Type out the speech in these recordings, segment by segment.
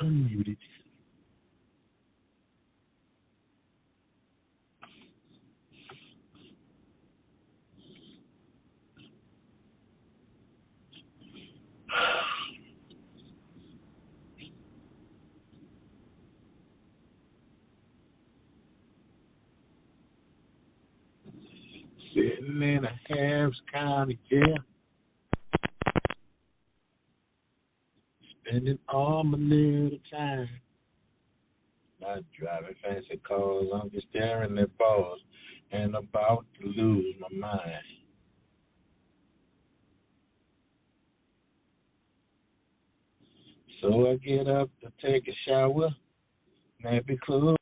Unmuted. Sitting in a Harris County jail, spending all my little time. Not driving fancy cars, I'm just staring at balls and about to lose my mind. So I get up to take a shower, nappy clothes.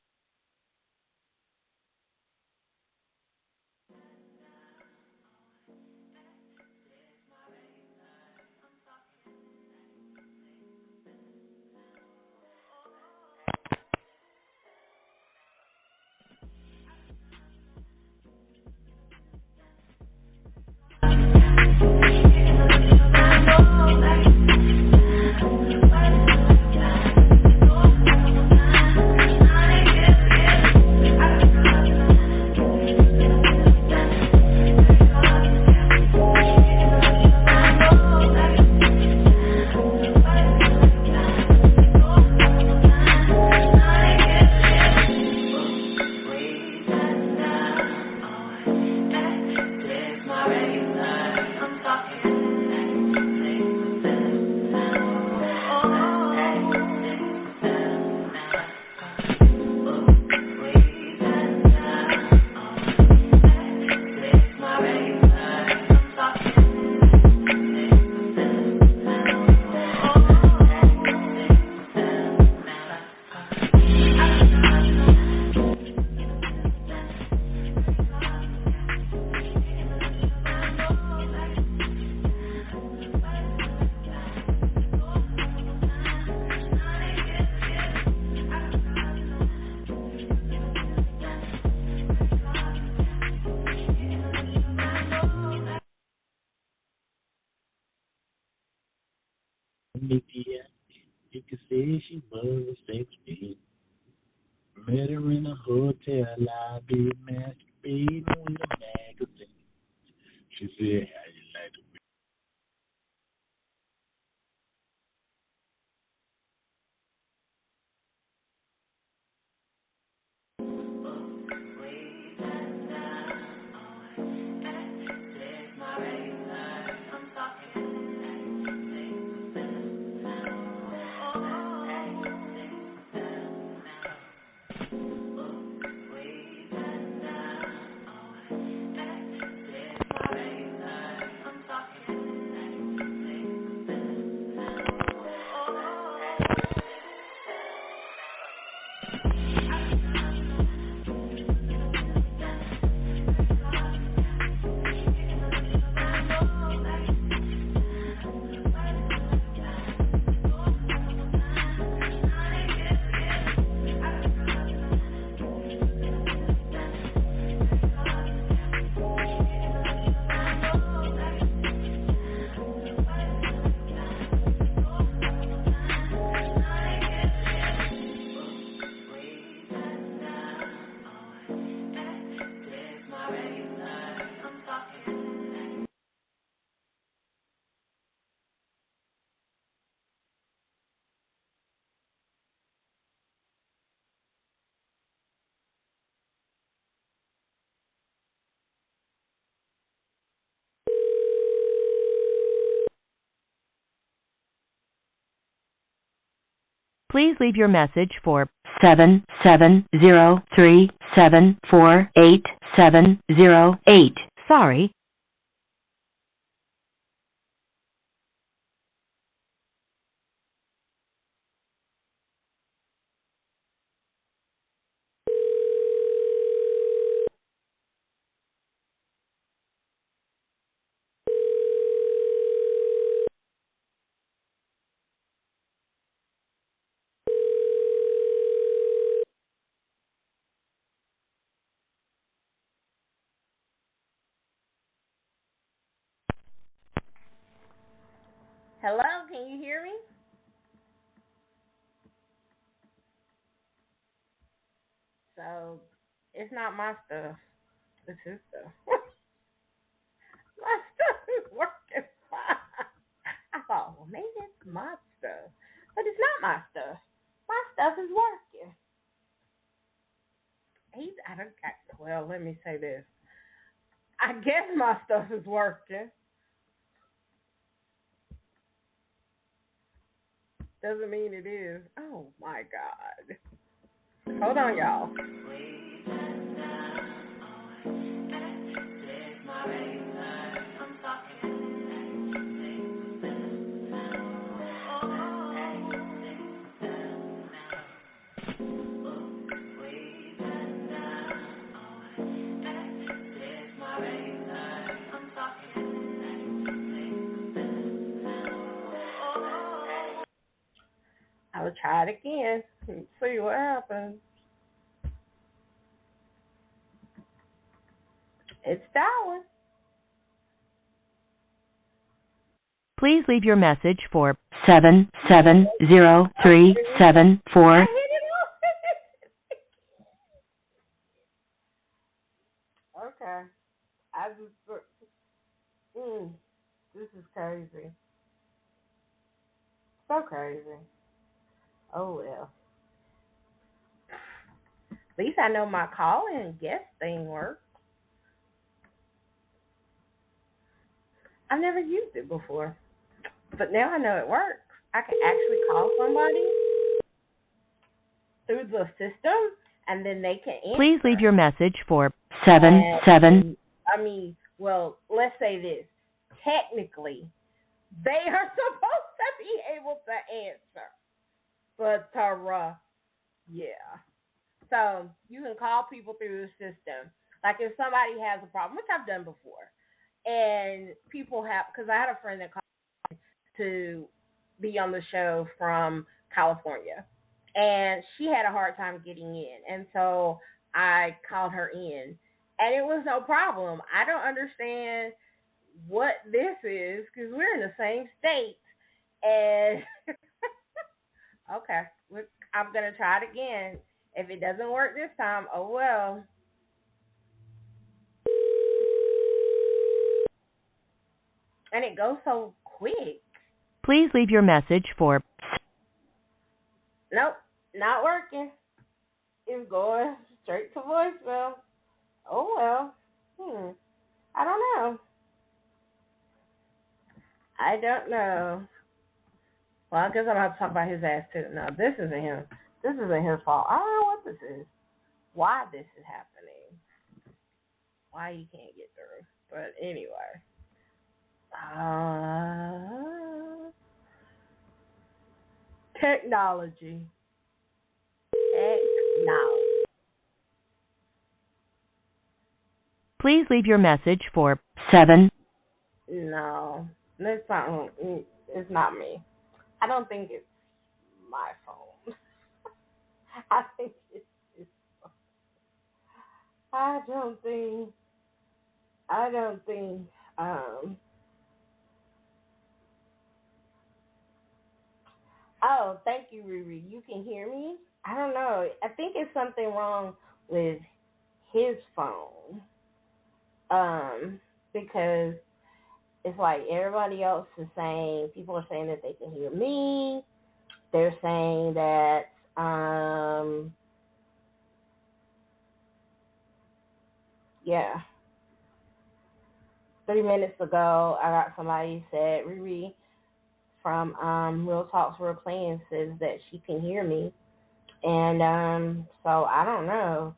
Nikki, you can say she was 16. Met her in a hotel lobby, masturbating with a magazine. She said, how you like to be? Please leave your message for 77037488708. Sorry. So it's not my stuff. It's his stuff. My stuff is working fine. I thought, well, maybe it's my stuff. But it's not my stuff. My stuff is working. Well, let me say this. I guess my stuff is working. Doesn't mean it is. Oh, my God. Hold on, y'all. I'll try it again and see what happens. It's dialing. Please leave your message for 770374. Okay. This is crazy. So crazy. Oh, well. At least I know my call-in guest thing works. I've never used it before, but now I know it works. I can actually call somebody through the system, and then they can answer. Please leave your message for well, let's say this. Technically, they are supposed to be able to answer. But, yeah. So, you can call people through the system. Like, if somebody has a problem, which I've done before, and people have, because I had a friend that called to be on the show from California, and she had a hard time getting in, and so I called her in, and it was no problem. I don't understand what this is, because we're in the same state, and okay, I'm going to try it again. If it doesn't work this time, oh well. And it goes so quick. Please leave your message for Nope, not working. It's going straight to voicemail. Oh well. I don't know. Well, I guess I'm going to have to talk about his ass too. No, this isn't him. This isn't his fault. I don't know what this is. Why this is happening. Why he can't get through. But anyway. Technology. Please leave your message for 7. No, it's not. It's not me. I don't think it's my phone. I think it's his phone. I don't think. Oh, thank you, Riri. You can hear me? I don't know. I think it's something wrong with his phone. Because it's like everybody else is saying, people are saying that they can hear me. They're saying that, yeah. 30 minutes ago, I got somebody said, Riri from Real Talks Real Plans says that she can hear me. And so I don't know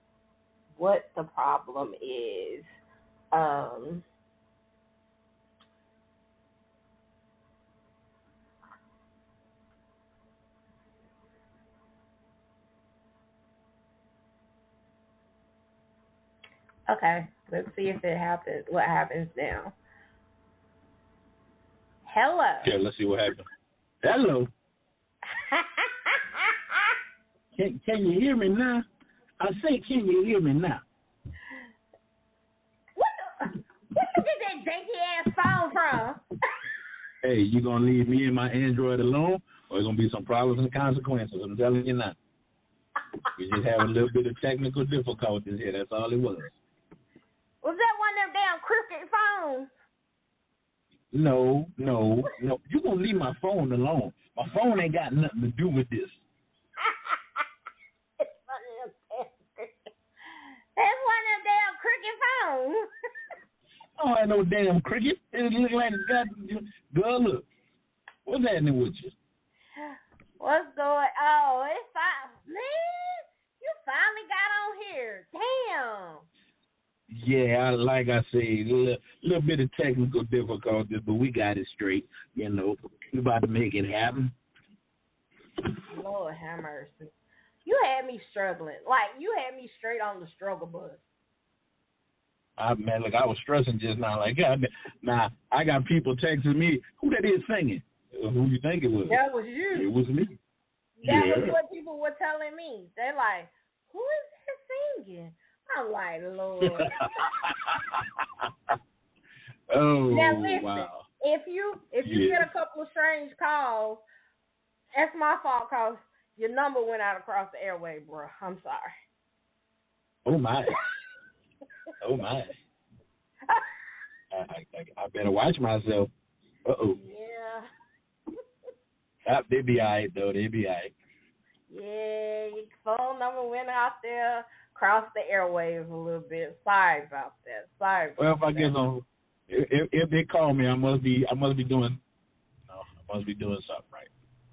what the problem is. Okay, let's see if it happens. What happens now? Hello. Yeah, let's see what happens. Hello. Can you hear me now? I say, can you hear me now? Where you get that janky ass phone from? Hey, you gonna leave me and my Android alone, or there's gonna be some problems and consequences? I'm telling you now. We just have a little bit of technical difficulties here. That's all it was. Was that one of them damn crooked phones? No. You gonna leave my phone alone. My phone ain't got nothing to do with this. It's one of them That's one of them damn crooked phones. Oh, ain't no damn cricket. It look like it's got. Girl, look. What's happening with you? What's going? Oh, it's fine, man. You finally got on here. Damn. Yeah, like I said, a little bit of technical difficulties, but we got it straight. You know, we about to make it happen. Lord have mercy. You had me struggling. Like, you had me straight on the struggle bus. Man, look, I was stressing just now. Like, God, now, I got people texting me, who that is singing? Who you think it was? That was you. It was me. That was what people were telling me. They're like, who is that singing? I'm like, Lord. Oh, now listen, wow. if you get a couple of strange calls, that's my fault because your number went out across the airway, bro. I'm sorry. Oh, my. Oh, my. I better watch myself. Uh-oh. Yeah. They be all right, though. They be all right. Yeah, your phone number went out there, crossed the airwaves a little bit. Sorry about that. Well, if I get on, if they call me, I must be doing something right.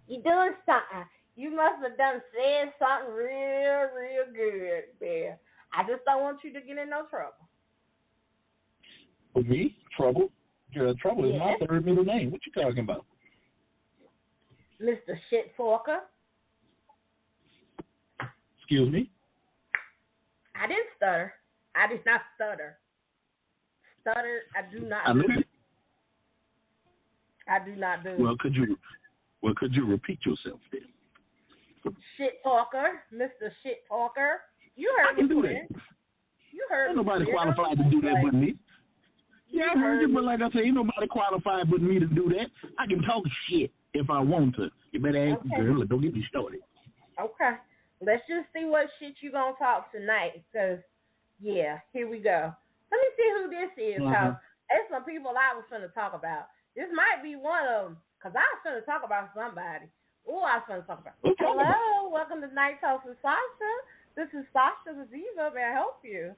You doing something. You must have said something real good, man. I just don't want you to get in no trouble. With me? Trouble? Girl, trouble is my third middle name. What you talking about? Mr. Shit Forker. Excuse me? I didn't stutter. I did not stutter. Stutter, I do not do. I do not do. Well, could you repeat yourself then? Shit talker, Mr. Shit talker. You heard me. I can do that. You heard ain't me. Nobody qualified to do that but me. Yeah, I heard you, but like I said, ain't nobody qualified but me to do that. I can talk shit if I want to. You better ask the girl, don't get me started. Okay. Let's just see what shit you gonna talk tonight. Because, yeah, here we go. Let me see who this is. Because there's some people I was going to talk about. This might be one of them. Because I was going to talk about somebody. Ooh, I was going to talk about. Hello. Welcome to Nite Talks with Sasha. This is Sasha the Diva. May I help you?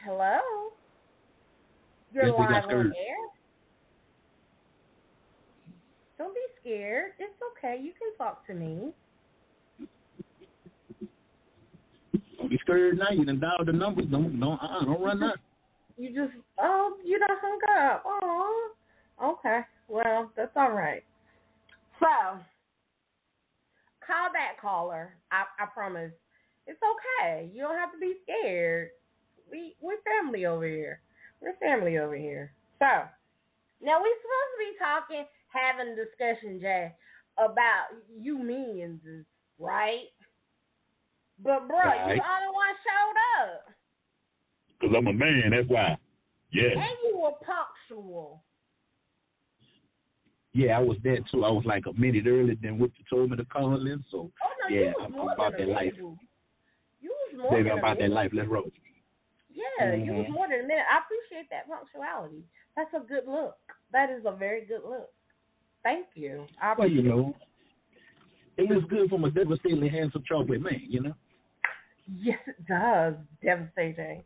Hello. You're live on air. Don't be scared. It's okay. You can talk to me. Don't be scared now. You done dialed the numbers. Don't run that. You just, you done hung up. Oh, okay. Well, that's all right. So, call back, caller. I promise. It's okay. You don't have to be scared. We're family over here. We're family over here. So, now we're supposed to be talking, having a discussion, Jay, about you means, right? But, bro, you the only one showed up. Because I'm a man, that's why. Yeah. And you were punctual. Yeah, I was there, too. I was like a minute earlier than what you told me to call in, so, yeah, I'm about that life. You was more Baby, than I'm about that life. Let's roll. Yeah, you was more than a minute. I appreciate that punctuality. That's a good look. That is a very good look. Thank you. Well, you know, it looks good from a devastatingly handsome chocolate man, you know? Yes, it does. Devastating.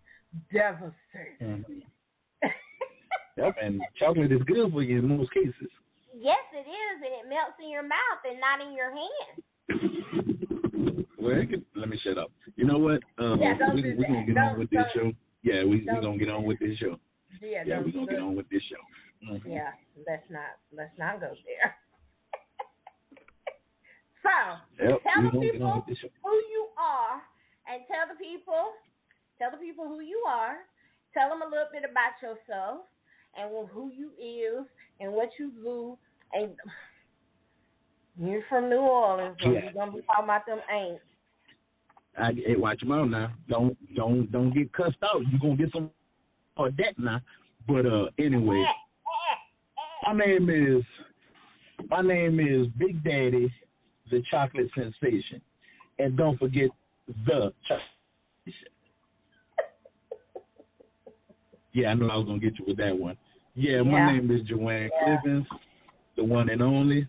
Yep, and chocolate is good for you in most cases. Yes, it is, and it melts in your mouth and not in your hand. Well, let me shut up. You know what? We're going to get on with this show. Yeah, we're going to get on with this show. Yeah, we're going to get on with this show. Mm-hmm. Yeah, let's not go there. So, tell the people who you are, and tell the people who you are. Tell them a little bit about yourself and who you is and what you do. And you're from New Orleans, so you're gonna be talking about them ain't. Hey, watch them out now. Don't get cussed out. You're gonna get some of that now. But anyway, my name is My name is Big Daddy, the chocolate sensation. And don't forget the chocolate sensation. Yeah, I knew I was going to get you with that one. Yeah, my name is Joanne Clivens, the one and only.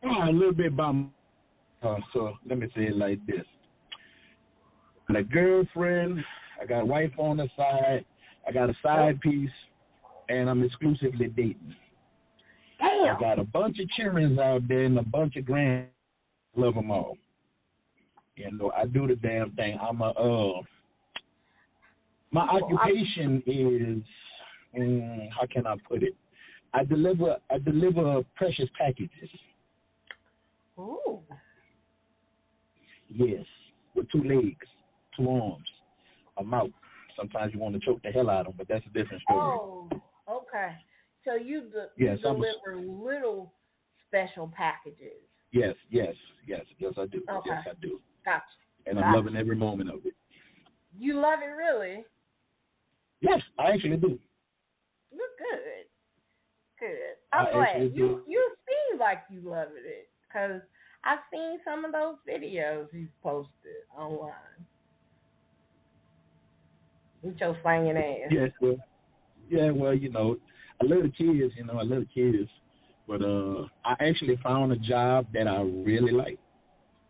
A little bit about so let me say it like this. I got a girlfriend, I got a wife on the side, I got a side piece, and I'm exclusively dating. Damn. I got a bunch of children out there and a bunch of grand. Love them all. You know, I do the damn thing. My occupation is, how can I put it? I deliver precious packages. Ooh. Yes, with 2 legs, 2 arms, a mouth. Sometimes you want to choke the hell out of them, but that's a different story. Oh, okay. So you deliver little special packages. Yes, I do. Okay. Yes, I do. Gotcha. And I'm loving every moment of it. You love it, really? Yes, I actually do. Good. I'm glad. You seem like you love it, because I've seen some of those videos you've posted online. With your slanging ass. Yes, well, you know, I love the kids, but I actually found a job that I really like.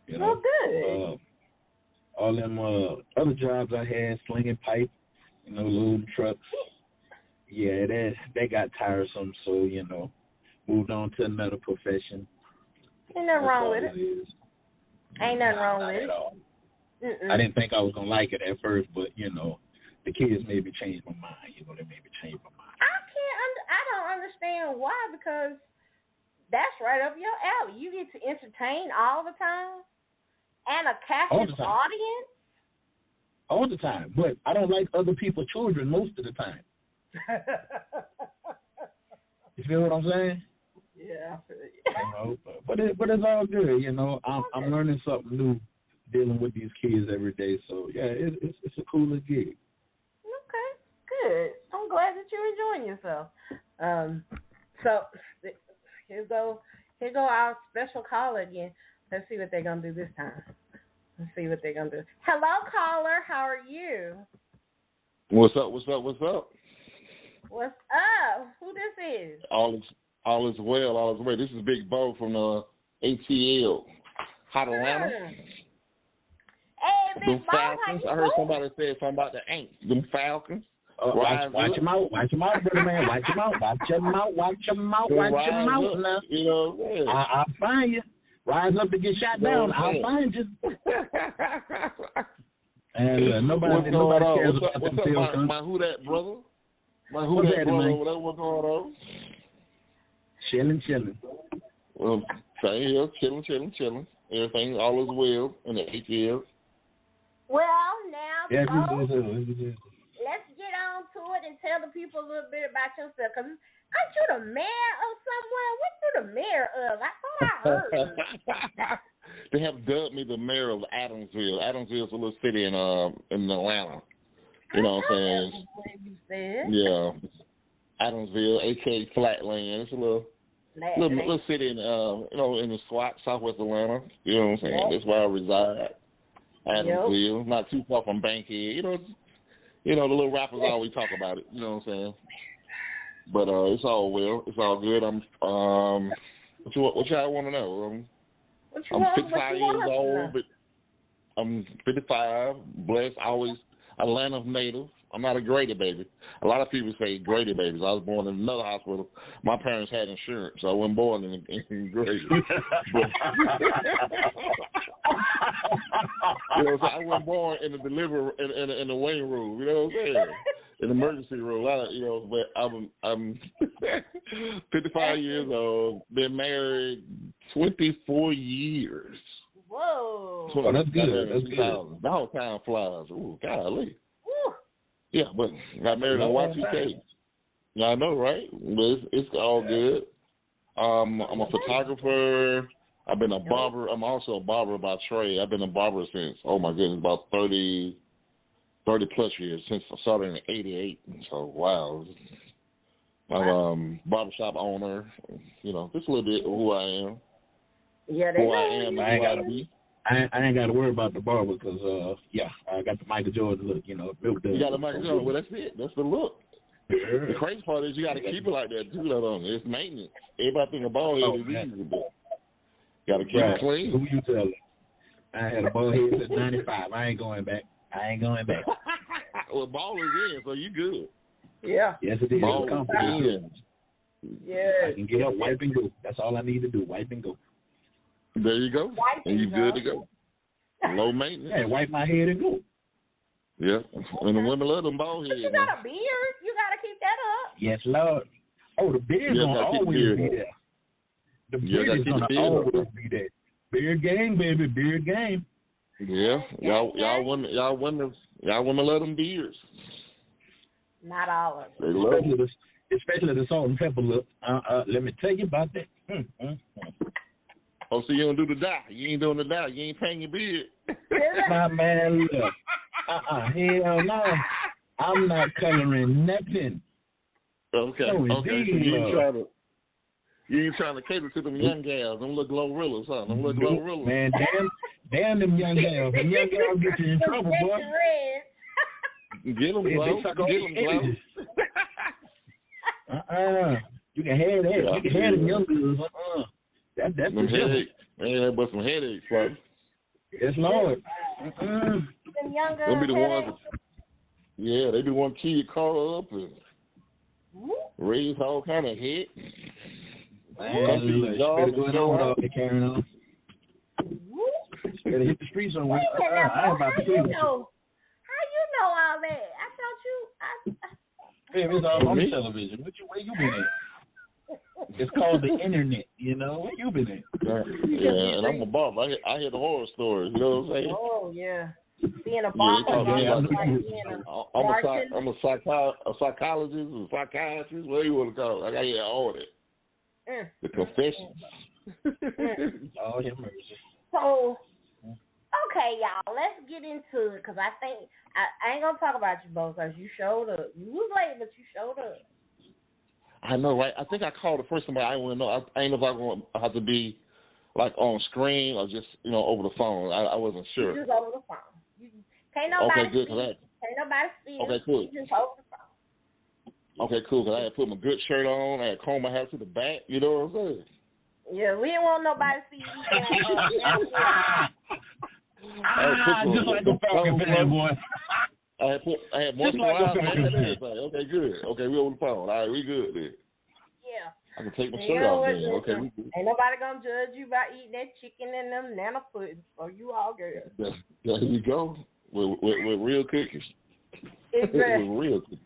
You know, good. All them other jobs I had, slinging pipe, you know, loading trucks. Yeah, that got tiresome, so, you know, moved on to another profession. Ain't nothing wrong with it. Ain't nothing wrong with it. At all. I didn't think I was going to like it at first, but, you know, the kids made me change my mind. You know, they made me change my mind. I don't understand why, because that's right up your alley. You get to entertain all the time and a captive audience. All the time, but I don't like other people's children most of the time. You feel what I'm saying? Yeah. You know, but it's all good. You know, I'm learning something new dealing with these kids every day. So yeah, it's a cooler gig. Okay, good. I'm glad that you're enjoying yourself. So here go our special caller again. Let's see what they're gonna do this time. Hello, caller. How are you? What's up? What's up? Who this is? All is well. This is Big Bo from ATL. Hot Atlanta. Hey, Big Bo, Falcons. I heard somebody say something about the Aints. Them Falcons. Watch your mouth, brother man. Watch your mouth now. You know, I'll find you. Rise up to get shot down. I'll find you. And nobody cares about them field. My who that brother? My who that brother? What's going on? Chilling. Well, same here. Chilling. Everything all is well in the ATL. Well, now, yeah, let's get on to it and tell the people a little bit about yourself. Because aren't you the mayor of somewhere? What you the mayor of? I thought I heard. They have dubbed me the mayor of Adamsville. Adamsville is a little city in Atlanta. You know what I'm saying? Yeah. Adamsville, a.k.a. Flatland. It's a little city in in the southwest Atlanta. You know what I'm saying? That's where I reside. Adamsville, not too far from Bankhead. You know the little rappers always talk about it. You know what I'm saying? But it's all well. It's all good. I'm what y'all want to know? I'm 55 years old, but I'm 55. Blessed. Always Atlanta native. I'm not a Grady baby. A lot of people say Grady babies. I was born in another hospital. My parents had insurance, so I wasn't born in Grady. You know, so I wasn't born in the delivery in the waiting room. You know what I'm saying? In the emergency room. But I'm 55 years old. Been married 24 years. Whoa. So that's good. That's good. The whole time flies. Ooh, golly. Yeah, but got married in Y2K. Yeah, I know, right? But it's all good. I'm a photographer. I've been a barber. I'm also a barber by trade. I've been a barber since, oh my goodness, about 30 plus years, since I started in '88. So, wow. barbershop owner. You know, just a little bit of who I am. Yeah, who I am and who I be. I ain't got to worry about the barber because, I got the Michael Jordan look, you know. You got the Michael Jordan. Well, that's it. That's the look. Yeah. The crazy part is you got to keep it like that, too, though. It's maintenance. Everybody think a bald head is easy, but you got to keep it clean. Who you telling? I had a bald head at 95. I ain't going back. Well, ball is in, so you good. Yeah. Yes, it is. Ball is in. Yeah. I can get up, wipe, and go. That's all I need to do, wipe and go. There you go. And you good to go. Low maintenance. Yeah, wipe my head and go. Yeah. And the women love them bald heads. But you got a beard. You got to keep that up. Yes, Lord. Oh, the beard's going to always be there. The beard is going to always be there. Beard game, baby. Beard game. Yeah. Y'all women love them beards. Not all of them. They love it. Especially the salt and pepper look. Let me tell you about that. Oh, so you don't do the dye. You ain't doing the dye. You ain't painting your beard. My man, look. Hell no. I'm not coloring nothing. Okay. No, okay. So you ain't trying to cater to them young gals, them little glorrillas, huh? Them little glorrillas. Man, damn them young gals. Them young gals get you in trouble, boy. Get them glow. Get them glow. You can have that. You can have them young girls. That's them headaches. Man, but some headaches, bro. Yes, Lord. Them young girls. They'll be the ones. Yeah, they be one key you call up and raise all kind of hit. Man, you better go in on all the carrying on. Better hit the streets on. I ain't about to see you. How you know all that? I thought you. Babe, it's all on television. Where you been at? It's called the internet, you know. Where you been at? Yeah, and I'm a barber. I hear the horror stories. You know what I'm saying? Oh yeah. Being a barber, I'm a psychologist, a psychiatrist, whatever you want to call it. I got to hear all that. The confessions. Oh, your mercy. So, okay, y'all, let's get into it because I think I ain't gonna talk about you both because you showed up. You was late, but you showed up. I know, right? I think I called the first time, but I want to know. I ain't know if I'm going to have to be like on screen or just over the phone. I wasn't sure. Just over the phone. Can't nobody okay, good. see. Can't nobody see. Okay, cool. Just over the phone. Okay, cool. Because I had put my good shirt on. I had combed my hair to the back. You know what I'm saying? Yeah, we didn't want nobody to see you. Just like a Falcon fan, boy. I had more eyes. Okay, good. Okay, we on the phone. All right, we good then. Yeah. I can take my shirt off then. Okay, we good. Ain't nobody gonna judge you by eating that chicken and them nana puddings. So you all good. There you go. With real cookies. Exactly. With real cookies.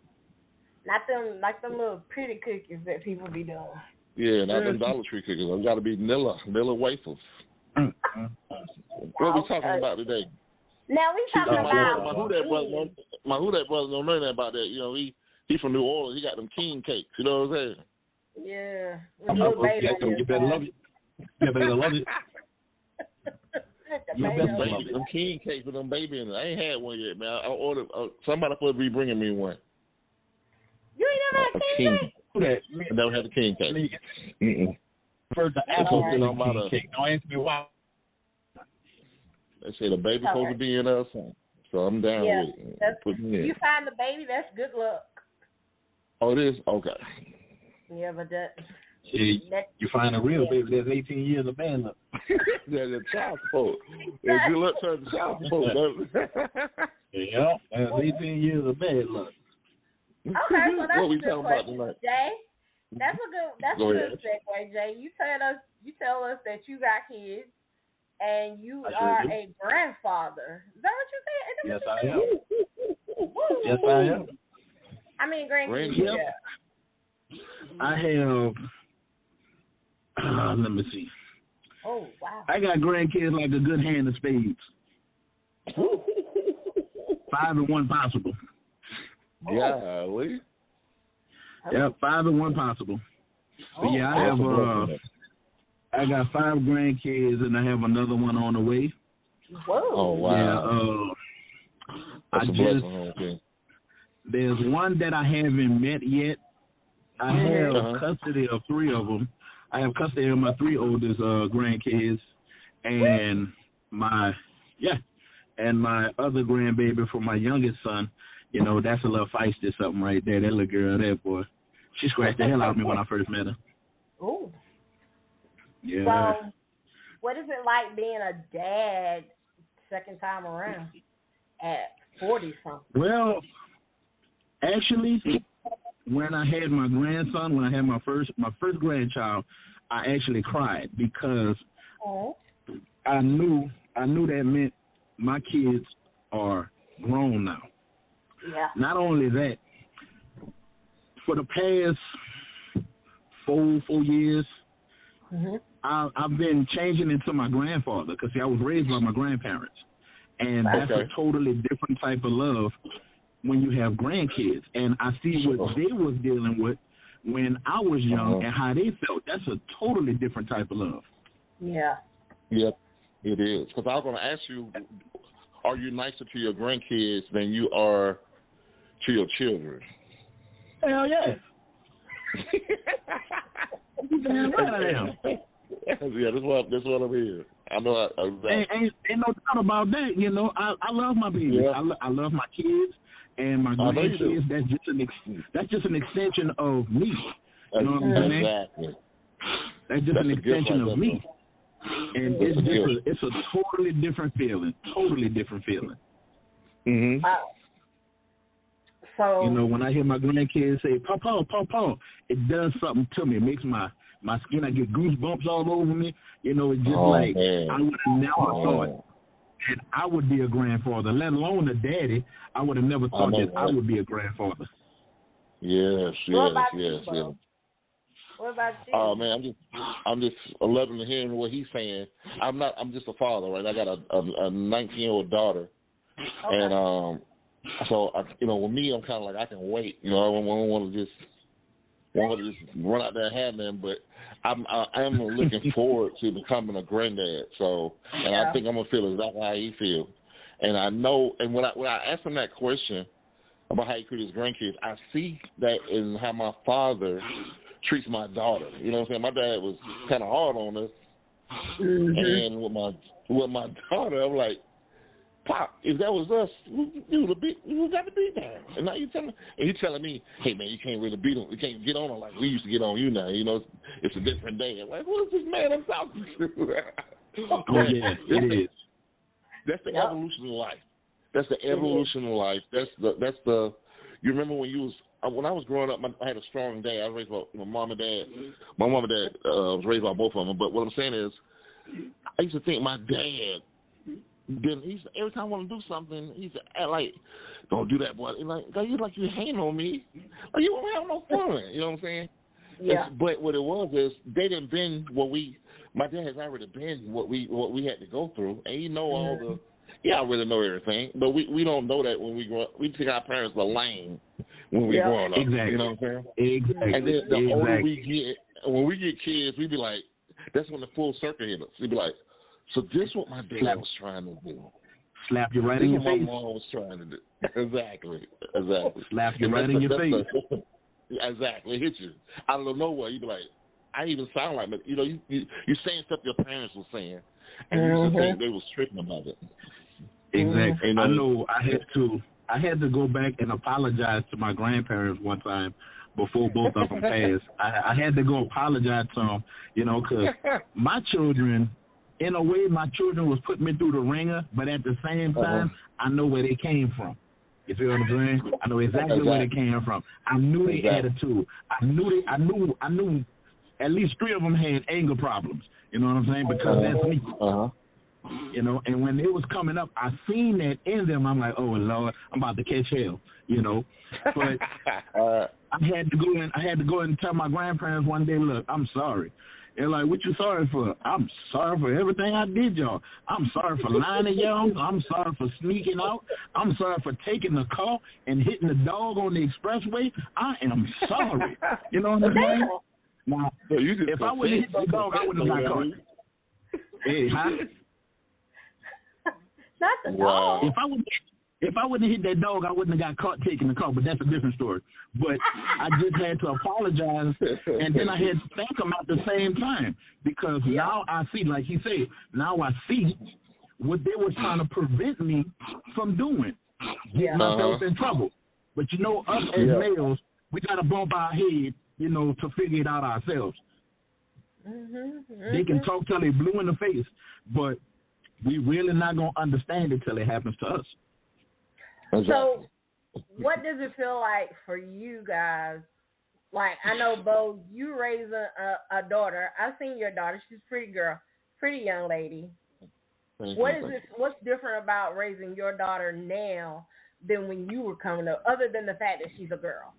Not them like them little pretty cookies that people be doing. Yeah, not them Dollar Tree cookies. I've got to be vanilla wafers. What we talking about today? Now we talking about my who that brother don't know nothing about that. You know, he from New Orleans. He got them king cakes. You know what I'm saying? Yeah. You better love it. You better love it. Them king cakes with them baby in it. I ain't had one yet, man. I ordered. Somebody supposed to be bringing me one. You ain't never had king cake? Who that? I never had a king cake. For the apple king cake. Don't ask me why. They say the baby's supposed to be in us, so I'm down with it. You find the baby, that's good luck. Oh, it is? Okay. Yeah, but that... You find a real baby, that's 18 years of man luck. That's a child support. It's good luck to the child support. Yeah, that's 18 years of bad luck. Okay, so that's what we a good talking question, about tonight? Jay. That's a good segue, Jay. You tell us that you got kids and you are a grandfather. Is that what you said? Yes, I am. Yes, I am. How many grandkids you got? I have, let me see. Oh, wow. I got grandkids like a good hand of spades. 5 and 1 possible. Yeah, we. Yeah, 5 and 1 possible. So yeah, I have I got 5 grandkids and I have another one on the way. Whoa. Oh wow. Yeah, there's one that I haven't met yet. I have custody of 3 of them. I have custody of my 3 oldest grandkids, and my other grandbaby for my youngest son. You know, that's a little feisty something right there. That little girl, that boy, she scratched the hell out of me when I first met her. Ooh. Yeah. So, what is it like being a dad second time around at 40-something? Well, actually, when I had my grandson, when I had my first grandchild, I actually cried because I knew that meant my kids are grown now. Yeah. Not only that, for the past 4 years, I've been changing into my grandfather because I was raised by my grandparents, and that's a totally different type of love when you have grandkids. And I see what they was dealing with when I was young and how they felt. That's a totally different type of love. Yeah. Yep, it is. Because I was going to ask you, are you nicer to your grandkids than you are to your children? Hell yeah. Damn right I am. Yeah, that's what I'm here. I know. Ain't no doubt about that. You know, I love my babies. Yeah. I love my kids and my grandkids. That's just an extension of me. You know what I'm saying? Exactly. That's just an extension of me. And it's a totally different feeling. Totally different feeling. Mm-hmm. So, you know, when I hear my grandkids say, Papa, Papa, it does something to me. It makes my skin, I get goosebumps all over me. You know, it's just man. I would have never thought that I would be a grandfather, let alone a daddy. I would have never thought that I would be a grandfather. Yes. What about you? Oh man, I'm just loving hearing what he's saying. I'm just a father, right? I got a 19-year-old daughter, and so with me, I'm kind of like I can wait. You know, I don't want to just run out there and have them, but I'm looking forward to becoming a granddad. So, and I think I'm gonna feel exactly how he feels. And I know, and when I asked him that question about how he treats his grandkids, I see that in how my father treats my daughter. You know what I'm saying? My dad was kind of hard on us, and with my daughter, I'm like, Pop, if that was us, you got to be there. And now you're telling me, hey man, you can't really beat them. You can't get on them like we used to get on you now. You know, it's a different day. I'm like, who is this man I'm talking to? Oh yeah, it is. That's the evolution of life. That's the evolution of life. That's the. You remember when when I was growing up, I had a strong dad. I was raised by my mom and dad. My mom and dad was raised by both of them. But what I'm saying is, I used to think my dad. Then every time I want to do something, he's like, "Don't do that, boy." You hang on me. Like, you won't have no fun. You know what I'm saying? Yeah. But what it was is they didn't bend what my dad has already been what we had to go through, and he know all the. Yeah, I really know everything, but we don't know that when we grow up. We think our parents are lame when we grow up. Exactly. You know what I'm saying? Exactly. And then the older we get, when we get kids, we be like, that's when the full circle hit us. We be like, so this is what my dad was trying to do. Slap you right in your face. This is what my mom was trying to do. Exactly. Slap you right in your face. Exactly. It hit you. Out of nowhere, you be like, I even sound like, you saying stuff your parents were saying, and you used to think they was tripping about it. Exactly. I know I had to go back and apologize to my grandparents one time before both of them passed. I had to go apologize to them, because my children, in a way, my children was putting me through the ringer, but at the same time, I know where they came from. You feel what I'm saying? I know exactly where they came from. I knew their attitude. I knew at least 3 of them had anger problems. You know what I'm saying? Because that's me. And when it was coming up, I seen that in them. I'm like, oh Lord, I'm about to catch hell. But I had to go and tell my grandparents one day, look, I'm sorry. They're like, what you sorry for? I'm sorry for everything I did, y'all. I'm sorry for lying to y'all. I'm sorry for sneaking out. I'm sorry for taking the car and hitting the dog on the expressway. I am sorry. You know what I'm saying? Now, if I would have hit the dog, I would have got caught. Hey, huh? Not the dog. If If I wouldn't have hit that dog, I wouldn't have got caught taking the car, but that's a different story. But I just had to apologize, and then I had to thank him at the same time, because now I see, like he said, now I see what they were trying to prevent me from doing, getting myself in trouble. But, you know, us as males, we got to bump our head, you know, to figure it out ourselves. They can talk till they blue in the face, but we really not going to understand it till it happens to us. So, what does it feel like for you guys? Like, I know, Bo, you raise a daughter. I've seen your daughter. She's a pretty girl, pretty young lady. What's different about raising your daughter now than when you were coming up, other than the fact that she's a girl?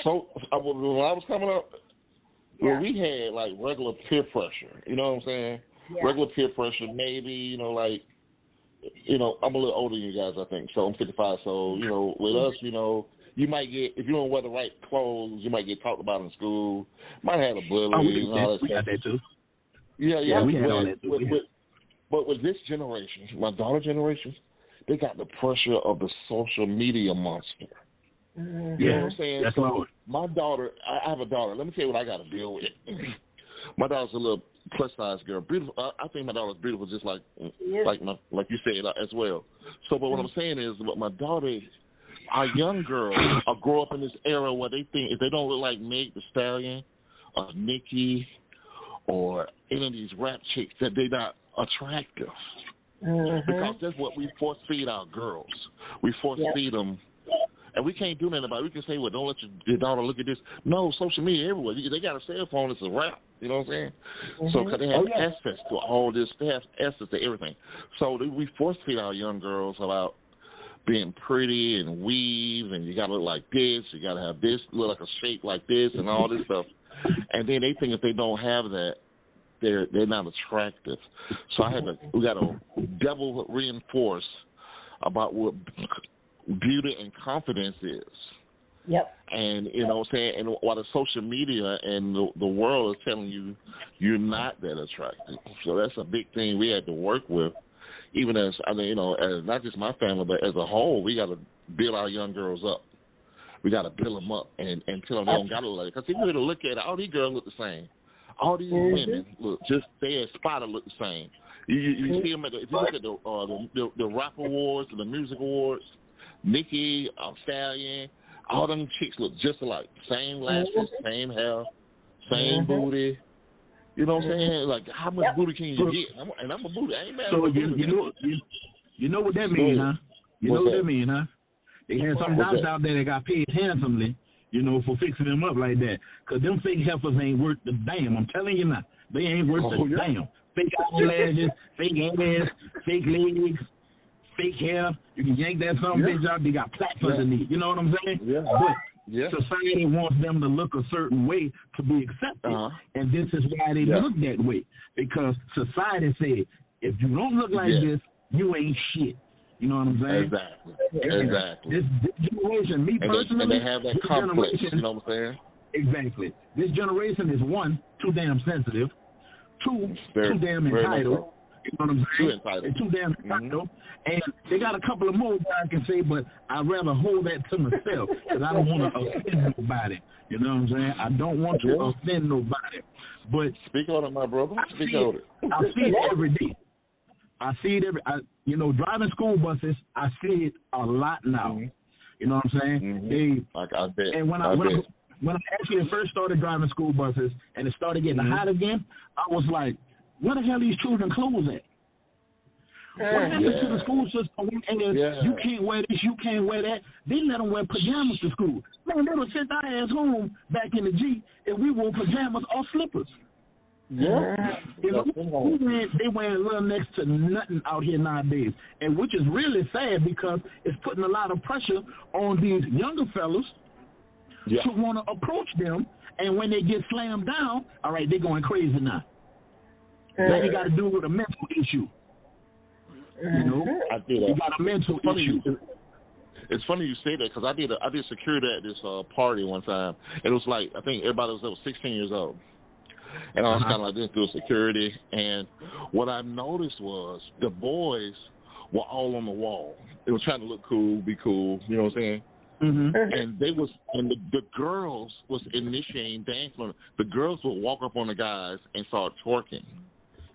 So, when I was coming up, well, we had, like, regular peer pressure. You know what I'm saying? Yeah. Regular peer pressure, maybe, you know, like, you know, I'm a little older than you guys, I think. So I'm 55. So, you know, with us, you know, you might get, if you don't wear the right clothes, you might get talked about in school. Might have a bully and all that stuff. We got that too. Yeah. We had all that too. But with this generation, my daughter generation, they got the pressure of the social media monster. You know what I'm saying? That's so my daughter, I have a daughter. Let me tell you what I got to deal with. My daughter's a little plus-size girl. Beautiful. I think my daughter's beautiful, just like like you said as well. So, but what I'm saying is, my daughter, our young girls, grow up in this era where they think if they don't look like Meg the Stallion, or Nicki, or any of these rap chicks, that they're not attractive. Because that's what we force feed our girls. We force feed them. And we can't do nothing about it. We can say, well, don't let your daughter look at this. No, social media everywhere. They got a cell phone. It's a rap. You know what I'm saying? So cause they have access to all this. They have access to everything. So we force feed our young girls about being pretty and weave, and you got to look like this. You got to have this, look like a shape like this, and all this stuff. And then they think if they don't have that, they're not attractive. So we got to double reinforce about what beauty and confidence is. And, you know what I'm saying, and while the social media and the world is telling you you're not that attractive. So that's a big thing we had to work with, even as, I mean, you know, as not just my family, but as a whole, we got to build our young girls up. We got to build them up and tell them they don't got to look. Because if you were to look at it, all these girls look the same. All these women look, just they aspire to look the same. You see them if you look at the rap awards and the music awards, Nicki, Stallion, all them chicks look just alike. Same lashes, same hair, same booty. You know what I'm saying? Like, how much booty can you get? And I'm a booty. I ain't mad at booty. You know what that means, huh? You know what that means, huh? They had some guys out there that got paid handsomely, you know, for fixing them up like that. Because them fake heifers ain't worth the damn. I'm telling you now. They ain't worth the damn. Fake eyelashes, fake ass, fake legs, fake hair. You can yank that some bitch out. They got plaques underneath. You know what I'm saying? But society wants them to look a certain way to be accepted. And this is why they look that way. Because society said, if you don't look like this, you ain't shit. You know what I'm saying? Exactly. This generation, me personally, and they have that complex. You know what I'm saying? Exactly. This generation is, one, too damn sensitive. Two, too damn entitled. You know what I'm saying? They're too damn entitled. And they got a couple of more I can say, but I'd rather hold that to myself because I don't want to offend nobody. You know what I'm saying? I don't want to offend nobody. But speak on it, my brother. Speak on it. I see it every day. I see it you know, driving school buses, I see it a lot now. You know what I'm saying? I bet. And when I actually first started driving school buses and it started getting hot again, I was like, where the hell are these children clothes at? What happened to the school system? And you can't wear this, you can't wear that. They let them wear pajamas to school. Man, they would send our ass home back in the G if we wore pajamas or slippers. You know, they wearing little next to nothing out here nowadays, and which is really sad because it's putting a lot of pressure on these younger fellas to want to approach them, and when they get slammed down, all right, they're going crazy now. Now you got to deal with a mental issue. You know, you got a mental issue. It's funny you say that because I did security at this party one time, and it was like I think everybody was 16 years old. and I was kind of like this through security. And what I noticed was the boys were all on the wall. They were trying to look cool, be cool. You know what I'm saying? And the girls was initiating dancing. The girls would walk up on the guys and start twerking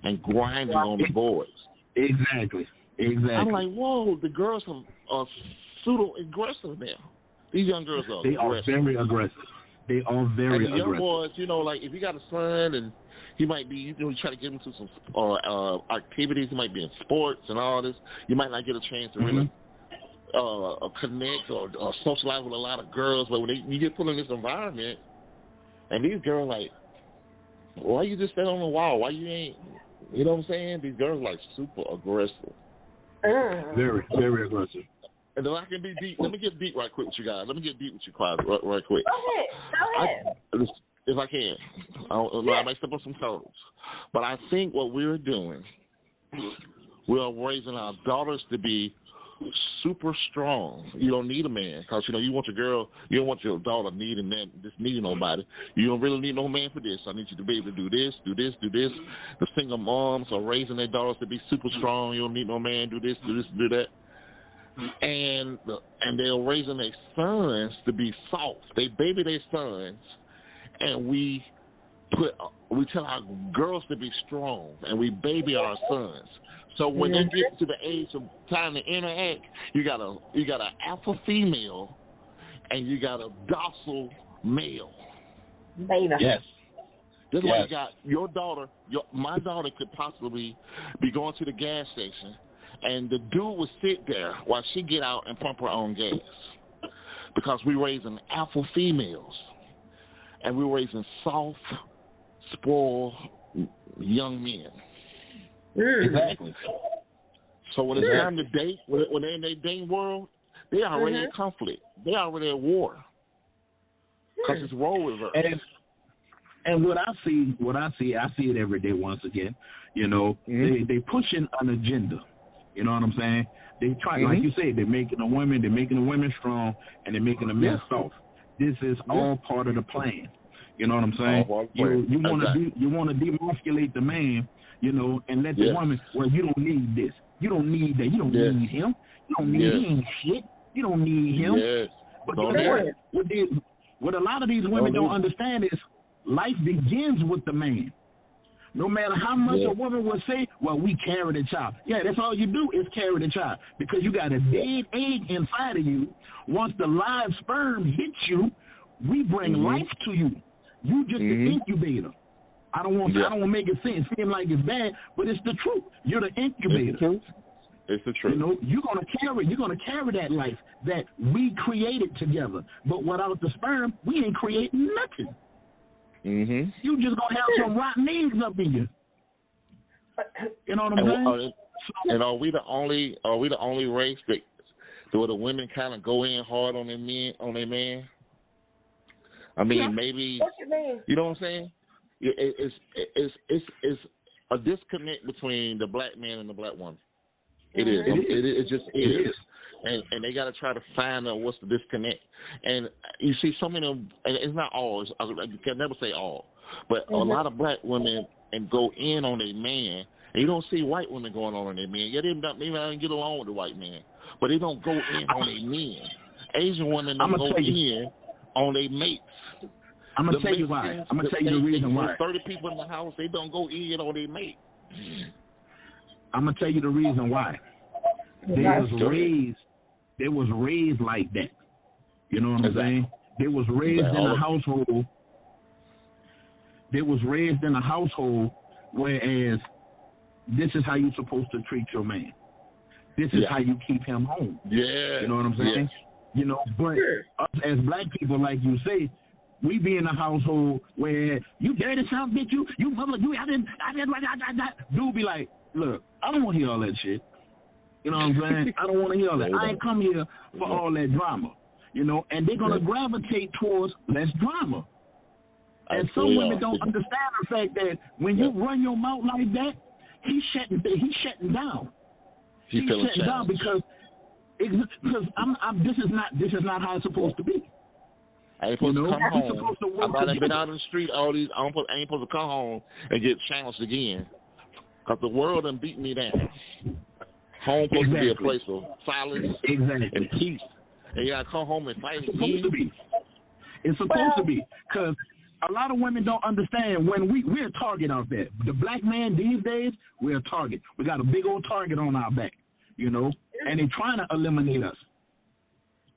and grinding on the boys. Exactly. I'm like, whoa, the girls are pseudo-aggressive now. These young girls are very aggressive. They are very and the aggressive. young boys, you know, like if you got a son and he might be, you know, you try to get him to some activities. He might be in sports and all this. You might not get a chance to really connect or socialize with a lot of girls. But when you get put in this environment, and these girls like, why you just stand on the wall? Why you ain't, you know what I'm saying? These girls like super aggressive. Very, very aggressive. And then I can be deep. Let me get deep right quick with you guys. Let me get deep with you, Clyde, right quick. Go ahead. If I can. I might step on some toes. But I think what we're doing, we are raising our daughters to be super strong. You don't need a man because, you know, you want your girl, you don't want your daughter needing nobody. You don't really need no man for this. I need you to be able to do this, do this, do this. The single moms are raising their daughters to be super strong. You don't need no man, do this, do that. And they're raising their sons to be soft. They baby their sons, and we tell our girls to be strong, and we baby our sons. So when they get to the age of time to interact, you got an alpha female, and you got a docile male. Beta. Yes. That's why you got your daughter. My daughter could possibly be going to the gas station, and the dude would sit there while she get out and pump her own gas, because we're raising alpha females, and we're raising soft, spoiled young men. Exactly. So when it's time to date, when they're in their dating world, they are already in conflict. They are already at war. Because it's role reversed. And what I see, I see it every day once again. You know, they pushing an agenda. You know what I'm saying? They try, like you say, they're making the women strong, and they're making the men soft. This is all part of the plan. You know what I'm saying? You want to demasculate the man, you know, and let the woman. Well, you don't need this. You don't need that. You don't need him. You don't need him shit. You don't need him. Yes. But what a lot of these women don't understand is life begins with the man. No matter how much a woman will say, well, we carry the child. Yeah, that's all you do is carry the child, because you got a dead egg inside of you. Once the live sperm hits you, we bring life to you. You just the incubator. I don't want to make it seem like it's bad, but it's the truth. You're the incubator. It's the truth. You know, you're gonna carry that life that we created together. But without the sperm, we ain't creating nothing. You just gonna have some rotten eggs up in you. You know what I'm saying? And are we the only race that where the women kind of go in hard on their man? I mean, maybe. What you mean? You know what I'm saying? It's a disconnect between the black man and the black woman. It is. It just is. And they got to try to find out what's the disconnect. And you see so many of them, and it's not all, I can never say all, but a lot of black women and go in on a man, and you don't see white women going on their men. Yeah, they don't get along with the white man, but they don't go in on their men. Asian women don't go in on their mates. I'm going to tell you why. I'm going to tell you the reason why. 30 people in the house, they don't go in on their mate. I'm going to tell you the reason why. They was raised like that. You know what I'm saying? They was raised in a household. They was raised in a household whereas this is how you're supposed to treat your man. This is how you keep him home. Yeah. You know what I'm saying? You know, but us as black people, like you say, we be in a household where you dirty son bitch, you mother, I didn't dude be like, look, I don't want to hear all that shit. You know what I'm saying? I don't want to hear all that. I ain't come here for all that drama. You know, and they're going to gravitate towards less drama. And some women don't understand the fact that when you run your mouth like that, he's shutting down. He's shutting down because this is not how it's supposed to be. I ain't supposed to come home. I've already been out in the street all these. I ain't supposed to come home and get challenged again. Because the world done beat me down. Home supposed to be a place of silence and peace. And you got to come home and fight again. It's supposed to be. Because a lot of women don't understand when we're a target out there. The black man these days, we're a target. We got a big old target on our back, you know, and they're trying to eliminate us.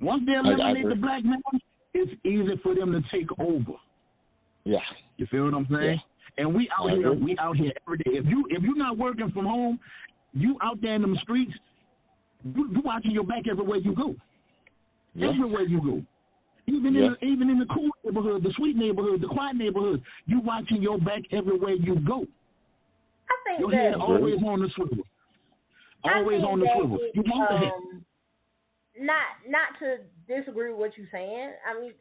Once they eliminate the black man, it's easy for them to take over. Yeah. You feel what I'm saying? Yeah. And we out here every day. If you're not working from home, you out there in them streets, you watching your back everywhere you go. Yeah. Everywhere you go. Even in the cool neighborhood, the sweet neighborhood, the quiet neighborhood, you watching your back everywhere you go. I think your head always on the swivel. Always on the swivel. You want the head. Not to disagree with what you're saying. I mean,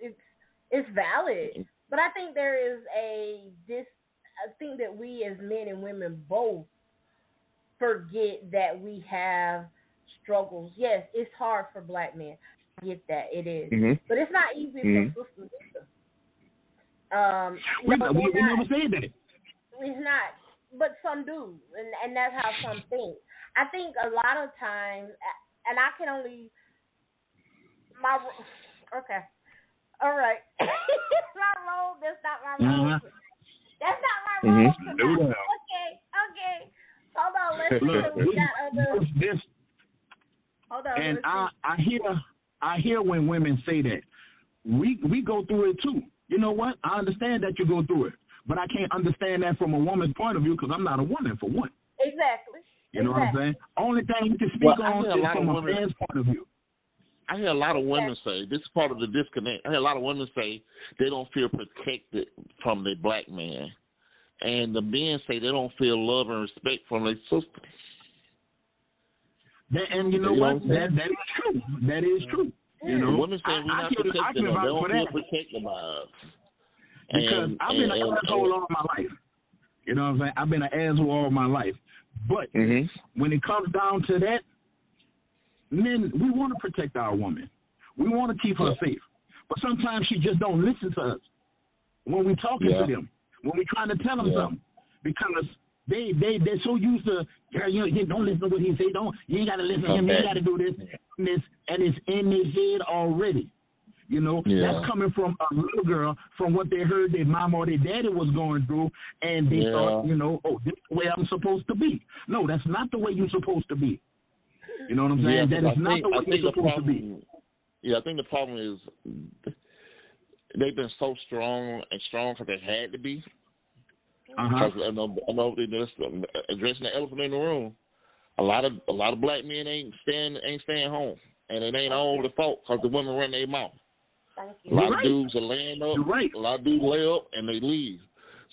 it's valid, but I think there is I think that we as men and women both forget that we have struggles. Yes, it's hard for black men. I get that, it is, but it's not easy for sisters either. We never said that. It's not, but some do, and that's how some think. I think a lot of times, and I can only. Okay. All right. It's my role. That's not my role. That's not my role. Okay. Hold on. Let's see if we got other. Hold on. And I hear when women say that. We go through it too. You know what? I understand that you go through it, but I can't understand that from a woman's point of view because I'm not a woman for one. Exactly. You know what I'm saying? Only thing you can speak on is from a man's point of view. I hear a lot of women say, this is part of the disconnect, I hear a lot of women say they don't feel protected from their black man. And the men say they don't feel love and respect from their sisters. And you know what? That is true. That is true. You know, women say we're not protected. They don't feel protected by us. Because I've been an asshole all my life. You know what I'm saying? I've been an asshole all my life. But when it comes down to that, men, we want to protect our woman. We want to keep her safe. But sometimes she just don't listen to us when we talking to them, when we trying to tell them something. Because they're so used to, you don't listen to what he say. You ain't got to listen to him. You got to do this, and it's in their head already. You know, that's coming from a little girl, from what they heard their mama or their daddy was going through, and they thought, you know, oh, this is the way I'm supposed to be. No, that's not the way you're supposed to be. You know what I'm saying? That is not the way you're supposed to be. Yeah, I think the problem is they've been so strong because they had to be. Because I know they're just addressing the elephant in the room. A lot of black men ain't staying home, and it ain't all the fault because the women run their mouth. A lot of dudes are laying up. A lot of dudes lay up and they leave.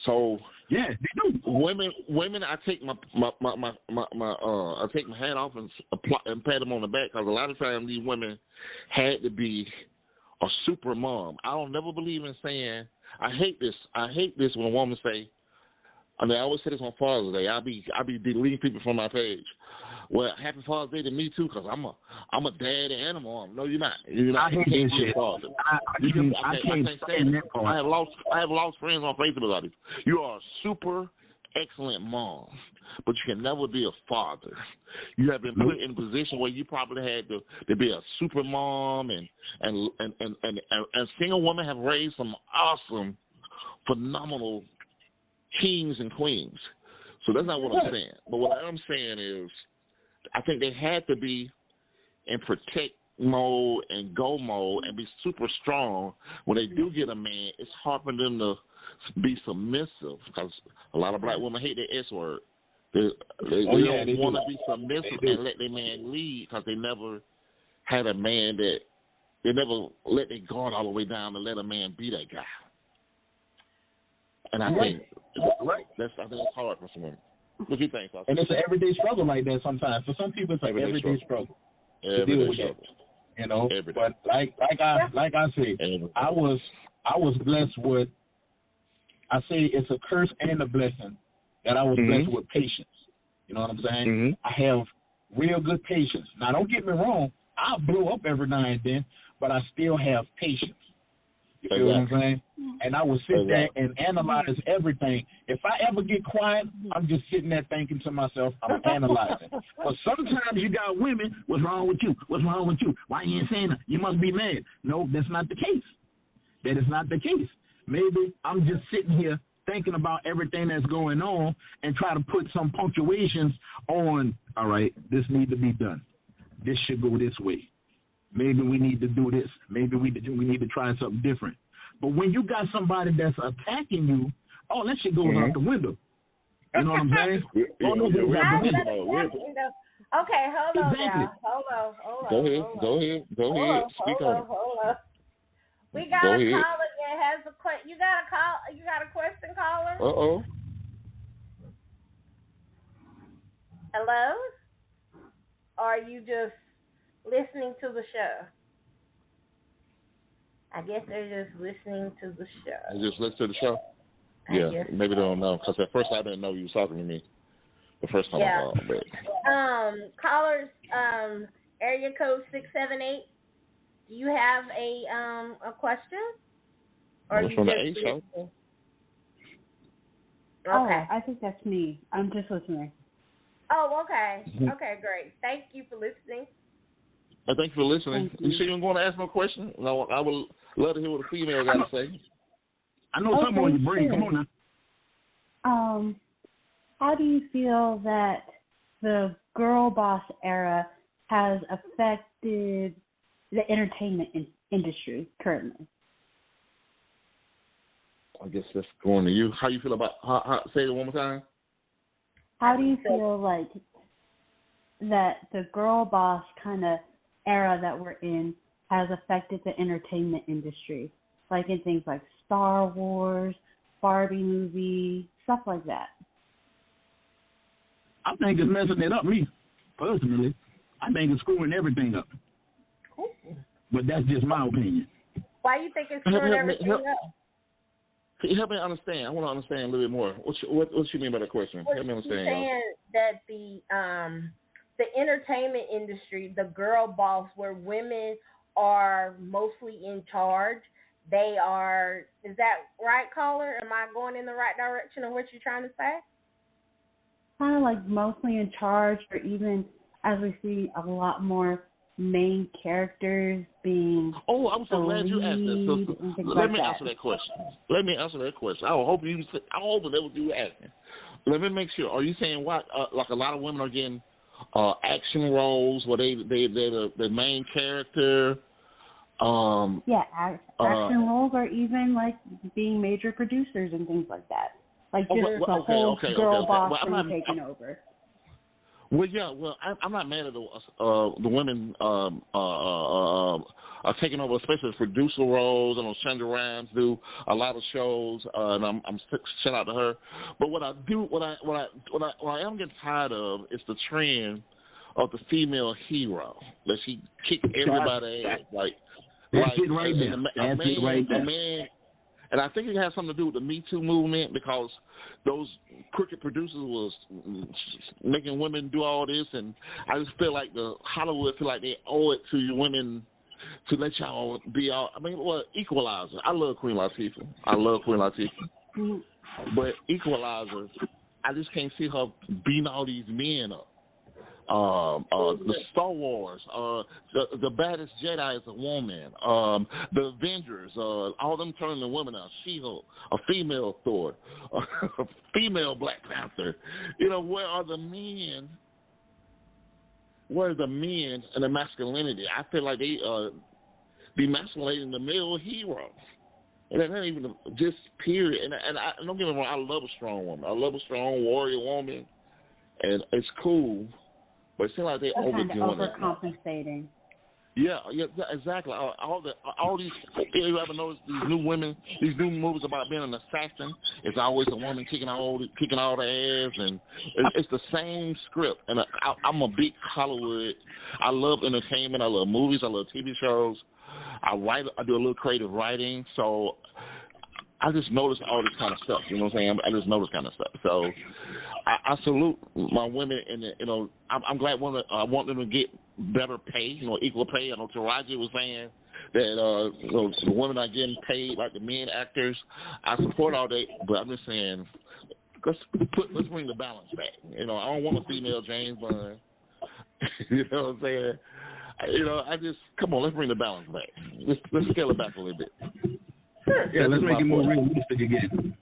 So they do. Women, I take my I take my hat off and pat them on the back because a lot of times these women had to be a super mom. I don't never believe in saying I hate this when a woman say. I mean, I always say this on Father's Day. I'll be deleting people from my page. Well, happy Father's Day to me too, because I'm a dad and a mom. No, you're not. You're not. I hate this shit. I can't stand that part. I have lost friends on Facebook about it. You are a super excellent mom, but you can never be a father. You have been put in a position where you probably had to be a super mom, and single women have raised some awesome, phenomenal kings and queens. So that's not what I'm saying. But what I'm saying is I think they had to be in protect mode and go mode and be super strong. When they do get a man, it's hard for them to be submissive because a lot of black women hate the S word. They don't want to be submissive and let their man lead because they never had a man that they never let their guard all the way down to let a man be that guy. And I think that's hard for some women. What do you think, Sasha? And it's an everyday struggle like that sometimes. For some people, it's an everyday struggle. To deal with that, you know. But like I said, I was blessed with. I say it's a curse and a blessing that I was blessed with patience. You know what I'm saying? I have real good patience. Now, don't get me wrong. I'll blow up every now and then, but I still have patience. You feel what I'm saying? And I would sit there and analyze everything. If I ever get quiet, I'm just sitting there thinking to myself, I'm analyzing. But sometimes you got women, what's wrong with you? What's wrong with you? Why you ain't saying that? You must be mad. No, that's not the case. That is not the case. Maybe I'm just sitting here thinking about everything that's going on and try to put some punctuations on, all right, this need to be done. This should go this way. Maybe we need to do this. Maybe we need to try something different. But when you got somebody that's attacking you, oh, that shit goes out the window. You know what I'm saying? Okay, hold on now. Hold on. Go ahead. Speak on it. Hold on. We got a caller that has a question. You got a question, caller? Uh-oh. Hello? Or are you just listening to the show? I guess they're just listening to the show. They just listen to the show? Yeah, maybe they don't know. Because at first I didn't know you was talking to me. The first time I called. But... Callers, area code 678. Do you have a question? Or you from just the A show? Okay. Oh, I think that's me. I'm just listening. Oh, okay. Okay, great. Thank you for listening. Thank you for listening. You sure you don't want to ask no question? No, I would love to hear what a female got to say. I know something on your brain. Come on now. How do you feel that the girl boss era has affected the entertainment industry currently? I guess that's going to you. How you feel about? Say it one more time. How do you feel like that the girl boss kind of era that we're in has affected the entertainment industry, like in things like Star Wars, Barbie movie, stuff like that? I think it's messing it up, me, personally. I think it's screwing everything up. But that's just my opinion. Why do you think it's screwing everything up? Help me understand. I want to understand a little bit more. What you mean by that question? Help me understand. You're saying that the entertainment industry, the girl boss, where women are mostly in charge, they are. Is that right, caller? Am I going in the right direction of what you're trying to say? Kind of like mostly in charge, or even as we see a lot more main characters being. Oh, I'm so glad you asked that. So, let me answer that question. I hope that was you asking. Let me make sure. Are you saying what? Like a lot of women are getting action roles where they're the main character. Action roles, or even like being major producers and things like that. Like just the whole girl boss thing taking over. Well, yeah. Well, I'm not mad at the women are taking over, especially producer roles. I know Shonda Rhimes do a lot of shows, and I'm shout out to her. But what I am getting tired of is the trend of the female hero that she kick everybody ass. That's it right there. And I think it has something to do with the Me Too movement, because those crooked producers was making women do all this, and I just feel like the Hollywood feel like they owe it to you women to let y'all be all. I mean, Equalizer. I love Queen Latifah. But Equalizer, I just can't see her beating all these men up. The Star Wars, the baddest Jedi is a woman. The Avengers, all them turning the women out. She-Hulk, a female Thor, a female Black Panther. You know, where are the men? Where are the men and the masculinity? I feel like they demasculating the male hero. And that's not even just period. And I don't get me wrong, I love a strong woman. I love a strong warrior woman, and it's cool. But it seems like they're overdoing it. Overcompensating. Yeah, exactly. All these, you ever notice these new women, these new movies about being an assassin? It's always a woman kicking all the ass, and it's the same script. And I'm a big Hollywood. I love entertainment. I love movies. I love TV shows. I do a little creative writing. So I just notice all this kind of stuff. You know what I'm saying? I just notice kind of stuff. So I salute my women, and I'm glad women. I want them to get better pay, equal pay. I know Taraji was saying that the women are getting paid like the men actors. I support all that, but I'm just saying, let's bring the balance back. I don't want a female James Bond. You know what I'm saying? I just come on. Let's bring the balance back. Let's scale it back a little bit. Yeah, let's make it more realistic again.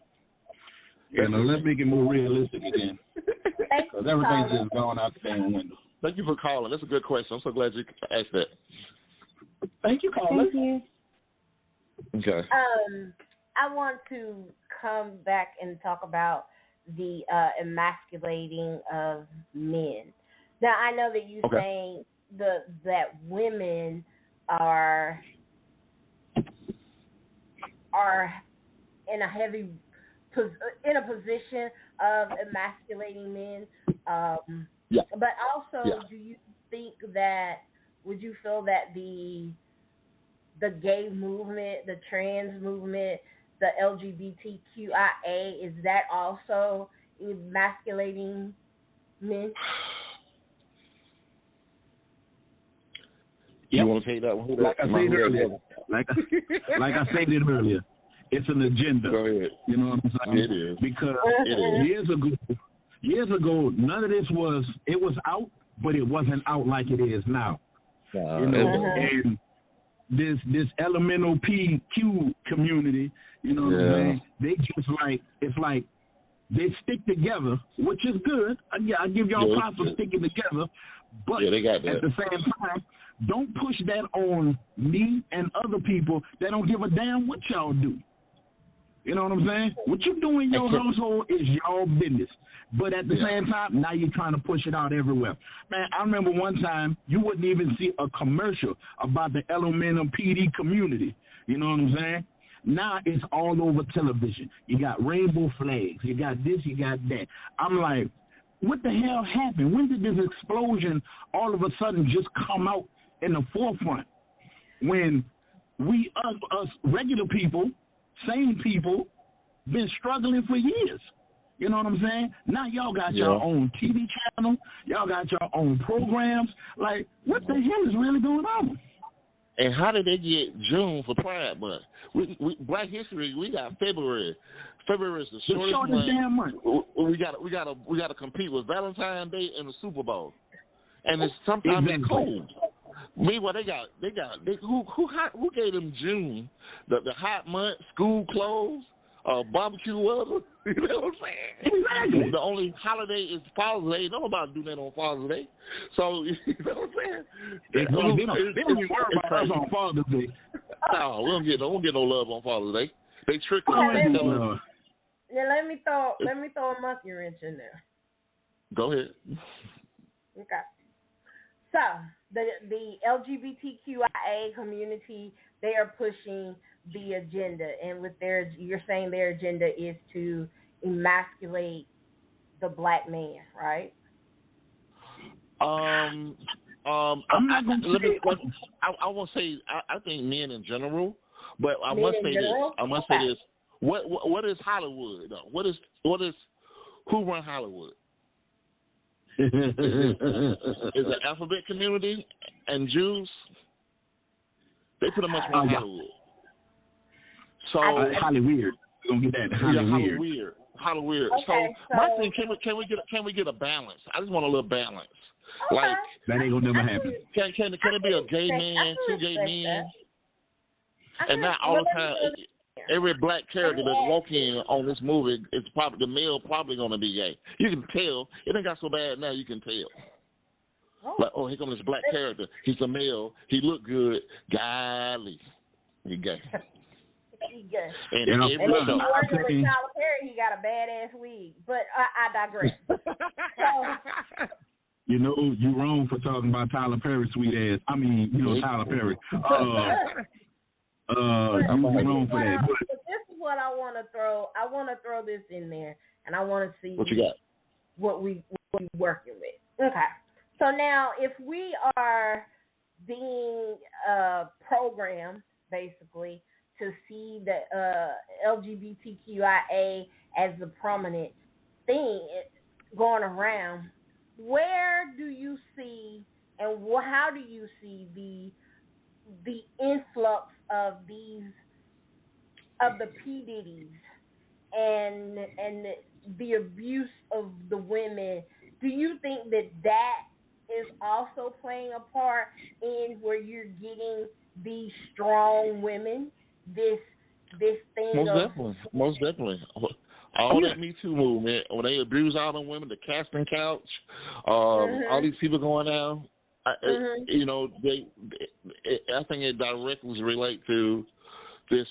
Let's make it more realistic again. Because everything's just going out the damn window. Thank you for calling. That's a good question. I'm so glad you asked that. Thank you, caller. Thank you. Okay. I want to come back and talk about the emasculating of men. Now, I know that you're saying that women are in a position of emasculating men. But also, do you think would you feel that the gay movement, the trans movement, the LGBTQIA, is that also emasculating men? You want to take that one? Like I said earlier, it's an agenda. Go ahead. You know what I'm saying? It is. Because years ago, none of this was out, but it wasn't out like it is now. And this elemental PQ community, you know what I'm saying? They just it's they stick together, which is good. I give y'all props for sticking together, but they got that. At the same time, don't push that on me and other people that don't give a damn what y'all do. You know what I'm saying? What you do in your household is your business. But at the same time, now you're trying to push it out everywhere. Man, I remember one time you wouldn't even see a commercial about the elemental PD community. You know what I'm saying? Now it's all over television. You got rainbow flags. You got this, you got that. I'm like, what the hell happened? When did this explosion all of a sudden just come out in the forefront? When we, us regular people, sane people, been struggling for years. You know what I'm saying? Now y'all got your own TV channel. Y'all got your own programs. Like, what the hell is really going on? And how did they get June for Pride Month? We Black History, we got February. February is the shortest month. We got to compete with Valentine's Day and the Super Bowl, and it's sometimes it's cold. Meanwhile, who gave them June, the hot month, school clothes, barbecue weather? You know what I'm saying? Exactly. The only holiday is Father's Day. Nobody do that on Father's Day. So you know what I'm saying? They don't even worry about us on Father's Day. No, we don't get no love on Father's Day. They trick us. Let me throw a monkey wrench in there. Go ahead. Okay. So the LGBTQIA community, they are pushing the agenda, and you're saying their agenda is to emasculate the black man, right? I'm not going to say. I won't say. I think men in general, but I must say this. What is Hollywood? Though? What is who run Hollywood? Is the alphabet community and Jews? They pretty much run Hollywood. So Hollywood. We're gonna get that. Hollywood. Okay, so my thing, can we get a balance? I just want a little balance. Okay. Like that ain't gonna never happen. Can it be a gay man, two gay men, and not all the time? Every black character that's walking on this movie, it's probably the male probably gonna be gay. You can tell. It ain't got so bad now. You can tell. Like, here comes this black character. He's a male. He look good. Golly, he gay. He good. And if he working with Tyler Perry, he got a badass wig. But I digress. You know, you wrong for talking about Tyler Perry, sweet ass. I mean, Tyler Perry. You wrong for that. But this is what I want to throw. I want to throw this in there, and I want to see what you got. What we working with. Okay. So now, if we are being programmed, basically, to see the LGBTQIA as the prominent thing going around, where do you see and how do you see the the influx of the P Diddy's and the abuse of the women, do you think that is also playing a part in where you're getting these strong women, this thing Most definitely. All that Me Too movement, when they abuse all them women, the casting couch, all these people going down, I think it directly relates to this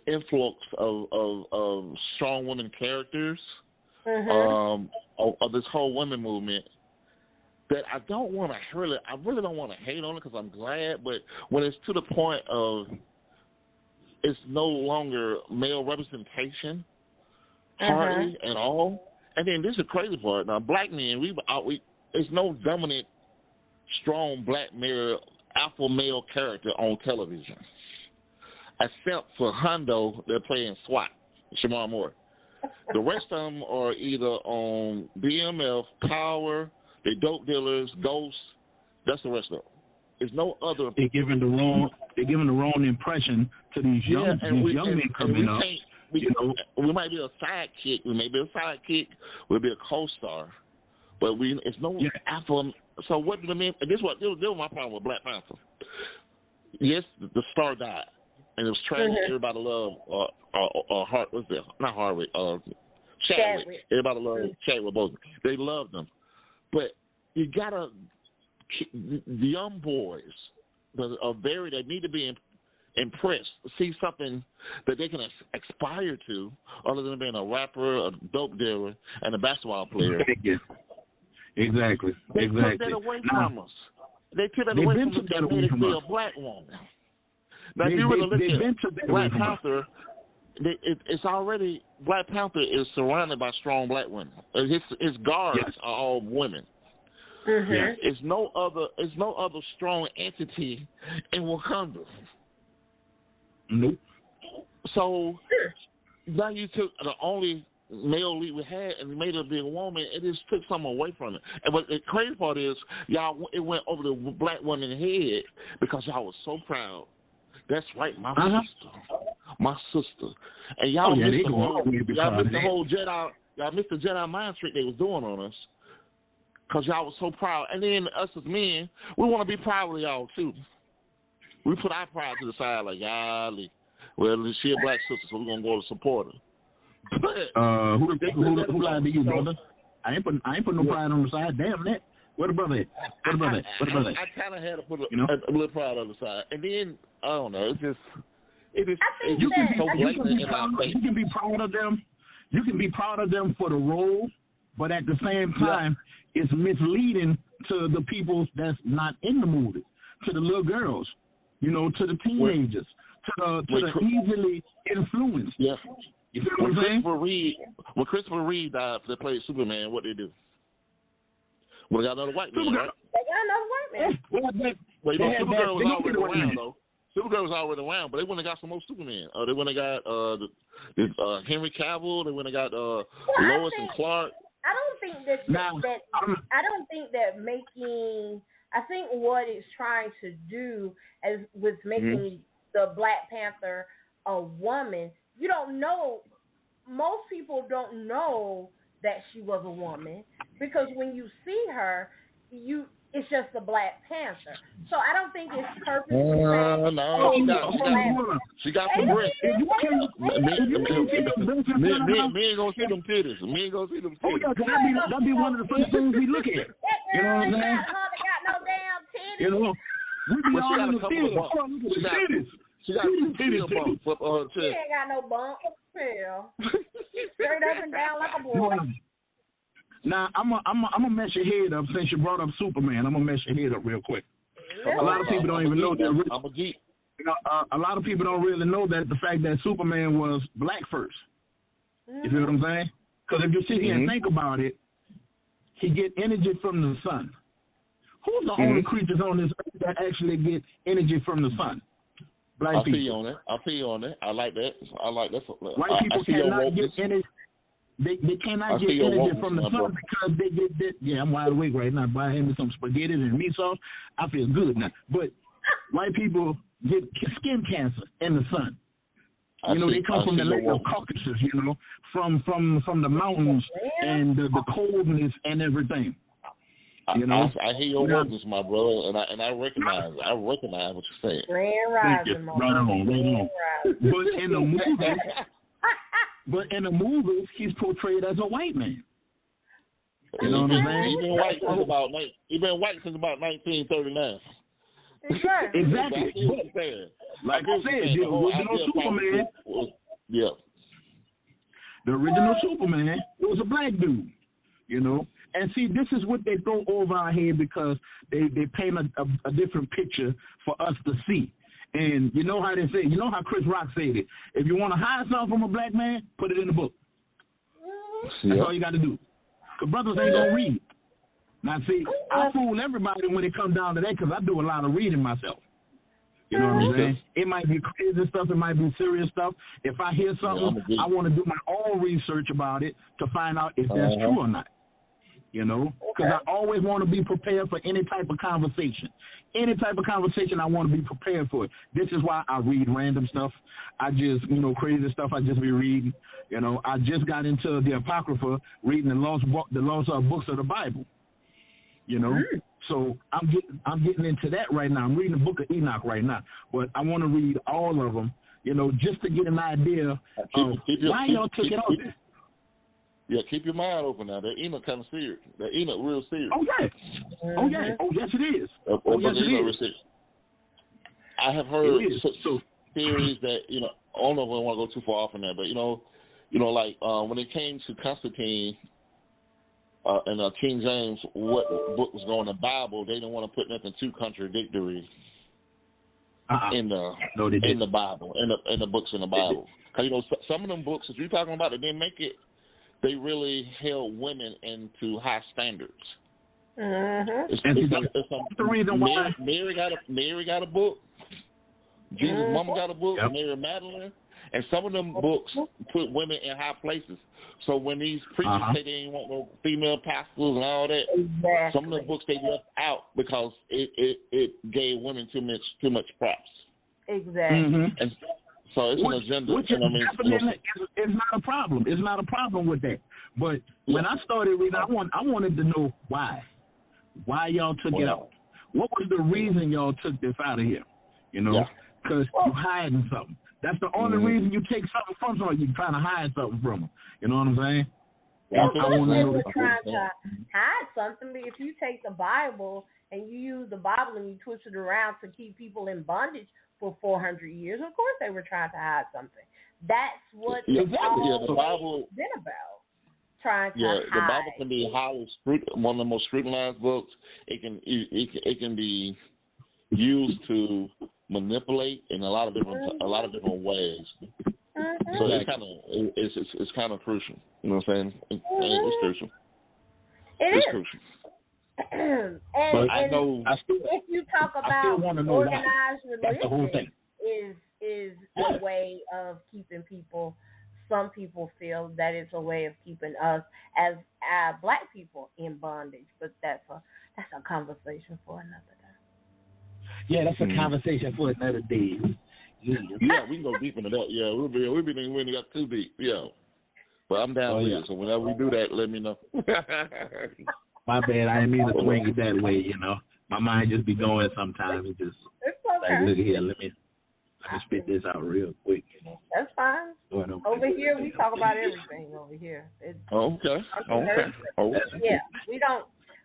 influx of strong women characters, of this whole women movement. That I really don't want to hate on it because I'm glad, but when it's to the point of it's no longer male representation, hardly at all. And then this is the crazy part. Now, black men, there's no dominant, strong black male, alpha male character on television, except for Hondo. They're playing SWAT, Shamar Moore. The rest of them are either on BMF, Power, they dope dealers, ghosts. That's the rest of them. There's no other. They're giving the wrong impression to these young men coming up. We might be a sidekick. We'll be a co-star, but it's no alpha. So what do I mean? This was my problem with Black Panther. Yes, the star died, and it was tragic. Everybody loved Chadwick. Everybody loved Chadwick both. They loved them. But you gotta, the young boys they need to be impressed, see something that they can aspire to, other than being a rapper, a dope dealer, and a basketball player. Exactly. They took that away from us. They took that away from us and made it be a black woman. Now, if you really look at Black Panther, it's already Black Panther is surrounded by strong black women. His guards are all women. It's no other strong entity in Wakanda. Nope. So now you took the only male lead we had and made her be a woman. It just took something away from it. But the crazy part is, it went over the black woman's head because y'all was so proud. That's right, my sister. And y'all missed the whole Jedi. Y'all missed the Jedi mind trick they was doing on us because y'all was so proud. And then us as men, we want to be proud of y'all too. We put our pride to the side, like, golly, well, she a black sister, so we're gonna go to support her. But who lied to you, brother? I ain't put no pride on the side. Damn that. Where the brother at? I kind of had to put a little pride on the side, and then I don't know. You can be proud of them. You can be proud of them for the role, but at the same time, it's misleading to the people that's not in the movie, to the little girls, to the teenagers, to the easily influenced. Yeah. You feel what I'm saying? When Christopher Reeve died to play Superman, what did they do? Well, they got another white man, right? They got another white man. Well, Supergirl was already around, though. Supergirl was already around, but they wouldn't have got some more Superman. They wouldn't have got Henry Cavill. They wouldn't have got Lois and Clark. I don't think that making. I think what it's trying to do with making the Black Panther a woman. You don't know. Most people don't know that she was a woman because when you see her, it's just a Black Panther. So I don't think it's purposely. She got some breasts. Me ain't gonna see them titties. That'd be one of the first things we look at. You know what I'm saying? Got no damn titties. We be all in the theater. She got some titties bumps up on her chest. She ain't got no bumps. Hell. Straight up and down like a boy. Now, I'm gonna mess your head up since you brought up Superman. I'm gonna mess your head up real quick. A lot of people don't even know that. I'm a geek. A lot of people don't really know that the fact that Superman was black first. You feel what I'm saying? Because if you sit here and think about it, he get energy from the sun. Who's the only creatures on this earth that actually get energy from the sun? Black people. I feel on it. I like that. White people cannot get energy. They cannot get energy from the sun because they get that. Yeah, I'm wide awake right now. Buying me some spaghetti and meat sauce. I feel good now. But white people get skin cancer in the sun. They come from the land of Caucasus, from the mountains and the coldness and everything. I hear your words, my brother, and I recognize what you're saying. Grand rising, right on. But in the movies, he's portrayed as a white man. You know what I'm saying? He's been white since about 1939. Exactly. Like I said, the original Superman. Yeah. The original Superman was a black dude. And see, this is what they throw over our head because they paint a different picture for us to see. And you know how they say, how Chris Rock said it. If you want to hide something from a black man, put it in the book. That's all you got to do. Because brothers ain't going to read. Now, see, I fool everybody when it comes down to that because I do a lot of reading myself. You know what I'm saying? It might be crazy stuff. It might be serious stuff. If I hear something, I want to do my own research about it to find out if that's true or not. Because I always want to be prepared for any type of conversation. Any type of conversation, I want to be prepared for it. This is why I read random stuff. I just, crazy stuff I just be reading. I just got into the Apocrypha, reading the lost books of the Bible. So I'm getting into that right now. I'm reading the Book of Enoch right now, but I want to read all of them, just to get an idea of why y'all took it out there. Yeah, keep your mind open now. That Enoch kind of serious. That Enoch real serious. Oh yeah. Oh yes, it is. Yes, it is. I have heard theories that I don't know if I want to go too far off on that, but like when it came to Constantine and King James, what book was going in the Bible, they didn't want to put nothing too contradictory in the Bible, in the books in the Bible. Because some of them books that you're talking about, that didn't make it. They really held women into high standards. It's the reason why Mary got a book. Jesus' mama got a book. Mary Magdalene, and some of them books put women in high places. So when these preachers say they ain't want no female pastors and all that, some of the books they left out because it gave women too much props. Exactly. And so it's an agenda. Which is it's not a problem. It's not a problem with that. But when I started reading, I wanted to know why. Why y'all took it out? What was the reason y'all took this out of here? Because you're hiding something. That's the only reason you take something from someone. You're trying to hide something from them. You know what I'm saying? I want to know. We're trying to hide something. But if you take the Bible and you use the Bible and you twist it around to keep people in bondage for 400 years, of course they were trying to hide something. That's what the Bible been about. Trying to hide. The Bible can be one of the most scrutinized books. It can be used to manipulate in a lot of different ways. So it's kind of crucial. You know what I'm saying? It's crucial. It's crucial. and if you talk about organized religion is a way of keeping people. Some people feel that it's a way of keeping us as black people in bondage, but that's a conversation for another day. Yeah, that's a conversation for another day. Yeah, we can go deep into that. Yeah, we ain't got too deep. Yeah, but I'm down with it. So whenever we do that, let me know. My bad, I didn't mean to swing it that way. My mind just be going sometimes. It just like, look here, let me spit this out real quick. That's fine. Over here, we talk about everything. Over here. Okay. Yeah,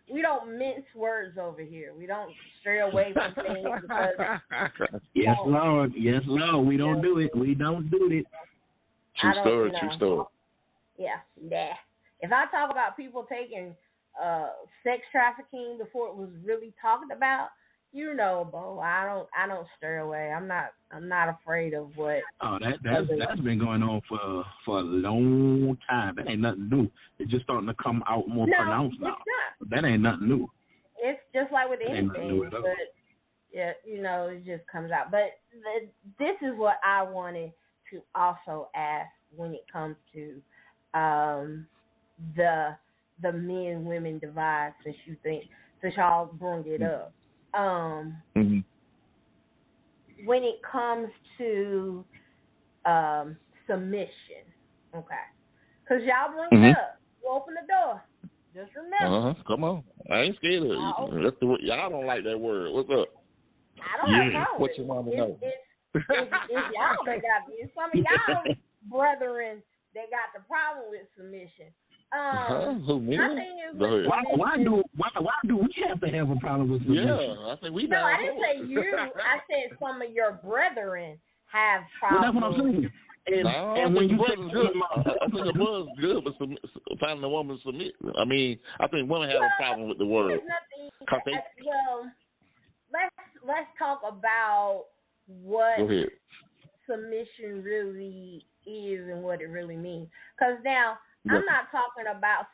we don't mince words over here. We don't stray away from things because. Yes, Lord. We don't do it. We don't do it. True story. Yeah, nah. If I talk about people taking sex trafficking before it was really talked about, Bo, I don't stray away. I'm not afraid of what. Oh, that's been going on for a long time. That ain't nothing new. It's just starting to come out more pronounced now. That ain't nothing new. It's just like with anything, but it just comes out. But this is what I wanted to also ask when it comes to the men women divide. Since y'all bring it up. when it comes to submission, okay? Because y'all bring it up. You open the door. Just remember. Come on. I ain't scared of it. Y'all don't like that word. What's up? I don't have a problem. What you want to know? It's y'all that got it. It's some of y'all brethren that got the problem with submission. Me? Why do we have to have a problem with submission? Yeah, I think we. No, I didn't say you. I said some of your brethren have problems. Well, that's what I'm saying. And when you I think the brother's good, but finding a woman to submit. I mean, I think women have a problem with the word. Well, let's talk about what submission really is and what it really means. Because now I'm not talking about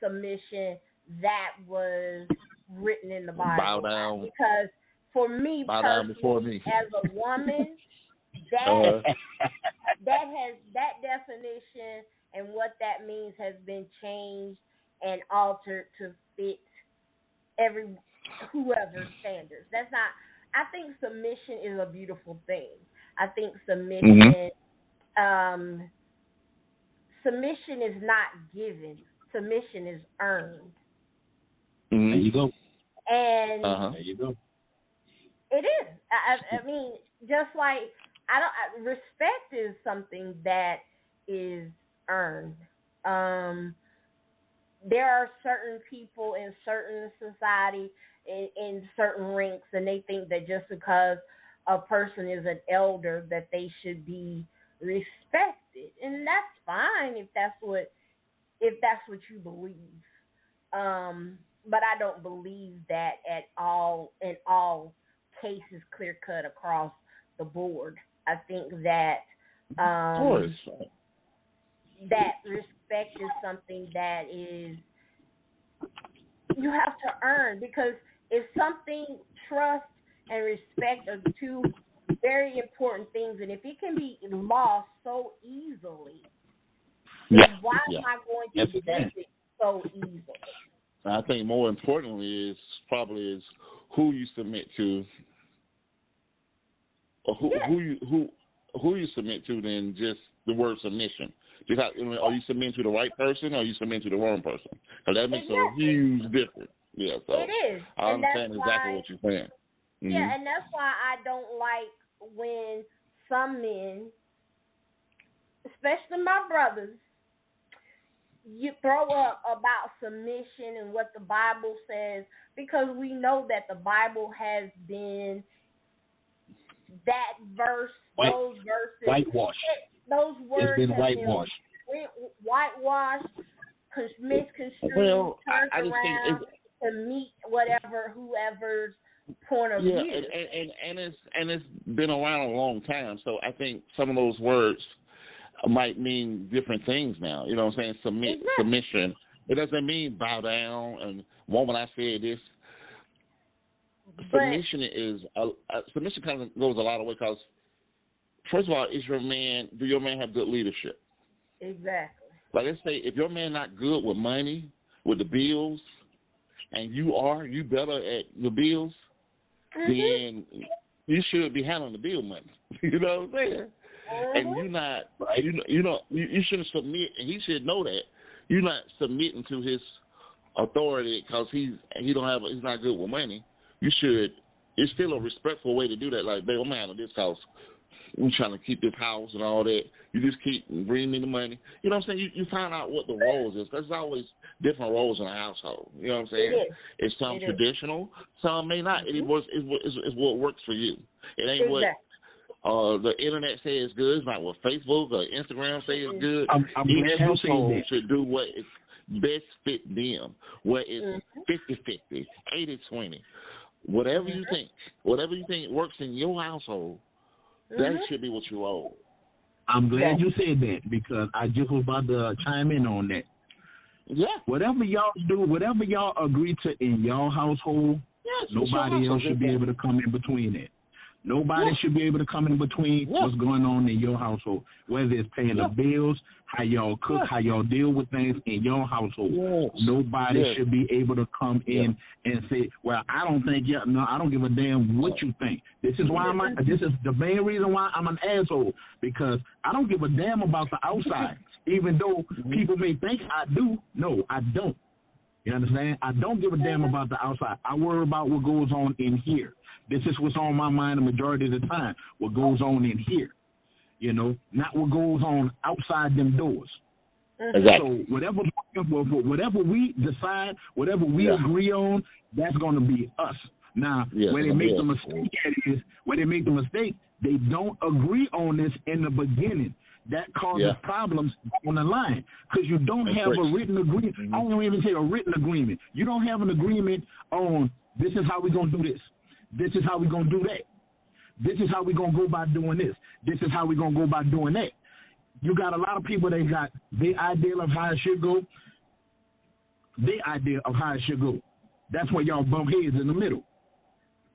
submission that was written in the Bible. Bow down. Because for me, bow down before me. As a woman, that definition and what that means has been changed and altered to fit whoever's standards. That's not. I think submission is a beautiful thing. I think submission submission is not given. Submission is earned. There you go. And there you go. It is. I mean, just like respect is something that is earned. There are certain people in certain society in certain ranks, and they think that just because a person is an elder that they should be respected, and that's fine if that's what you believe. But I don't believe that at all in all cases, clear cut across the board. I think that that respect is something that is you have to earn, because it's something. Trust and respect are two very important things, and if it can be lost so easily, why am I going to lose it so easily? I think more importantly is who you submit to, or who you submit to than just the word submission. Just are you submitting to the right person, or are you submitting to the wrong person? Because that makes a huge difference. Yeah, so it is. I understand exactly what you're saying. Mm-hmm. Yeah, and that's why I don't like when some men, especially my brothers, you throw up about submission and what the Bible says, because we know that the Bible has been that verse, those verses, whitewashed. Those words have been whitewashed, misconstrued, turned around to meet whoever's point of view. And it's been around a long time, so I think some of those words might mean different things now. You know what I'm saying? Submission. It doesn't mean bow down. And woman, I said this. Submission kind of goes a lot of way, because first of all, do your man have good leadership? Exactly. Like, let's say if your man not good with money, with the bills, and you better at the bills, then you should be handling the bill money. You know what I'm saying? And you're not, you shouldn't submit, and he should know that. You're not submitting to his authority because he's not good with money. It's still a respectful way to do that. Like, babe, I'm handling this house. We're trying to keep this house and all that. You just keep bringing me the money. You know what I'm saying? You find out what the roles is, because there's always different roles in a household. You know what I'm saying? It's some traditional, some may not. It's what works for you. It ain't what the internet says is good. It's not what Facebook or Instagram says is good. Each household should do what is best fit them, what is 50-50, 80-20. Whatever you think works in your household, that should be what you roll. I'm glad you said that, because I just was about to chime in on that. Yeah. Whatever y'all do, whatever y'all agree to in y'all household, nobody else should be able to come in between it. Nobody should be able to come in between what's going on in your household, whether it's paying the bills, how y'all cook, how y'all deal with things in your household. Nobody should be able to come in and say, well, I don't think, I don't give a damn what you think. This is why this is the main reason why I'm an asshole, because I don't give a damn about the outside, even though people may think I do. No, I don't. You understand? I don't give a damn about the outside. I worry about what goes on in here. This is what's on my mind the majority of the time, what goes on in here, not what goes on outside them doors. Exactly. So whatever we decide, whatever we agree on, that's going to be us. Now, where they make the mistake is, they don't agree on this in the beginning. That causes problems on the line because you don't have a written agreement. I don't even say a written agreement. You don't have an agreement on this is how we're going to do this. This is how we're going to do that. This is how we're going to go about doing this. This is how we're going to go about doing that. You got a lot of people that got their idea of how it should go. That's where y'all bump heads in the middle.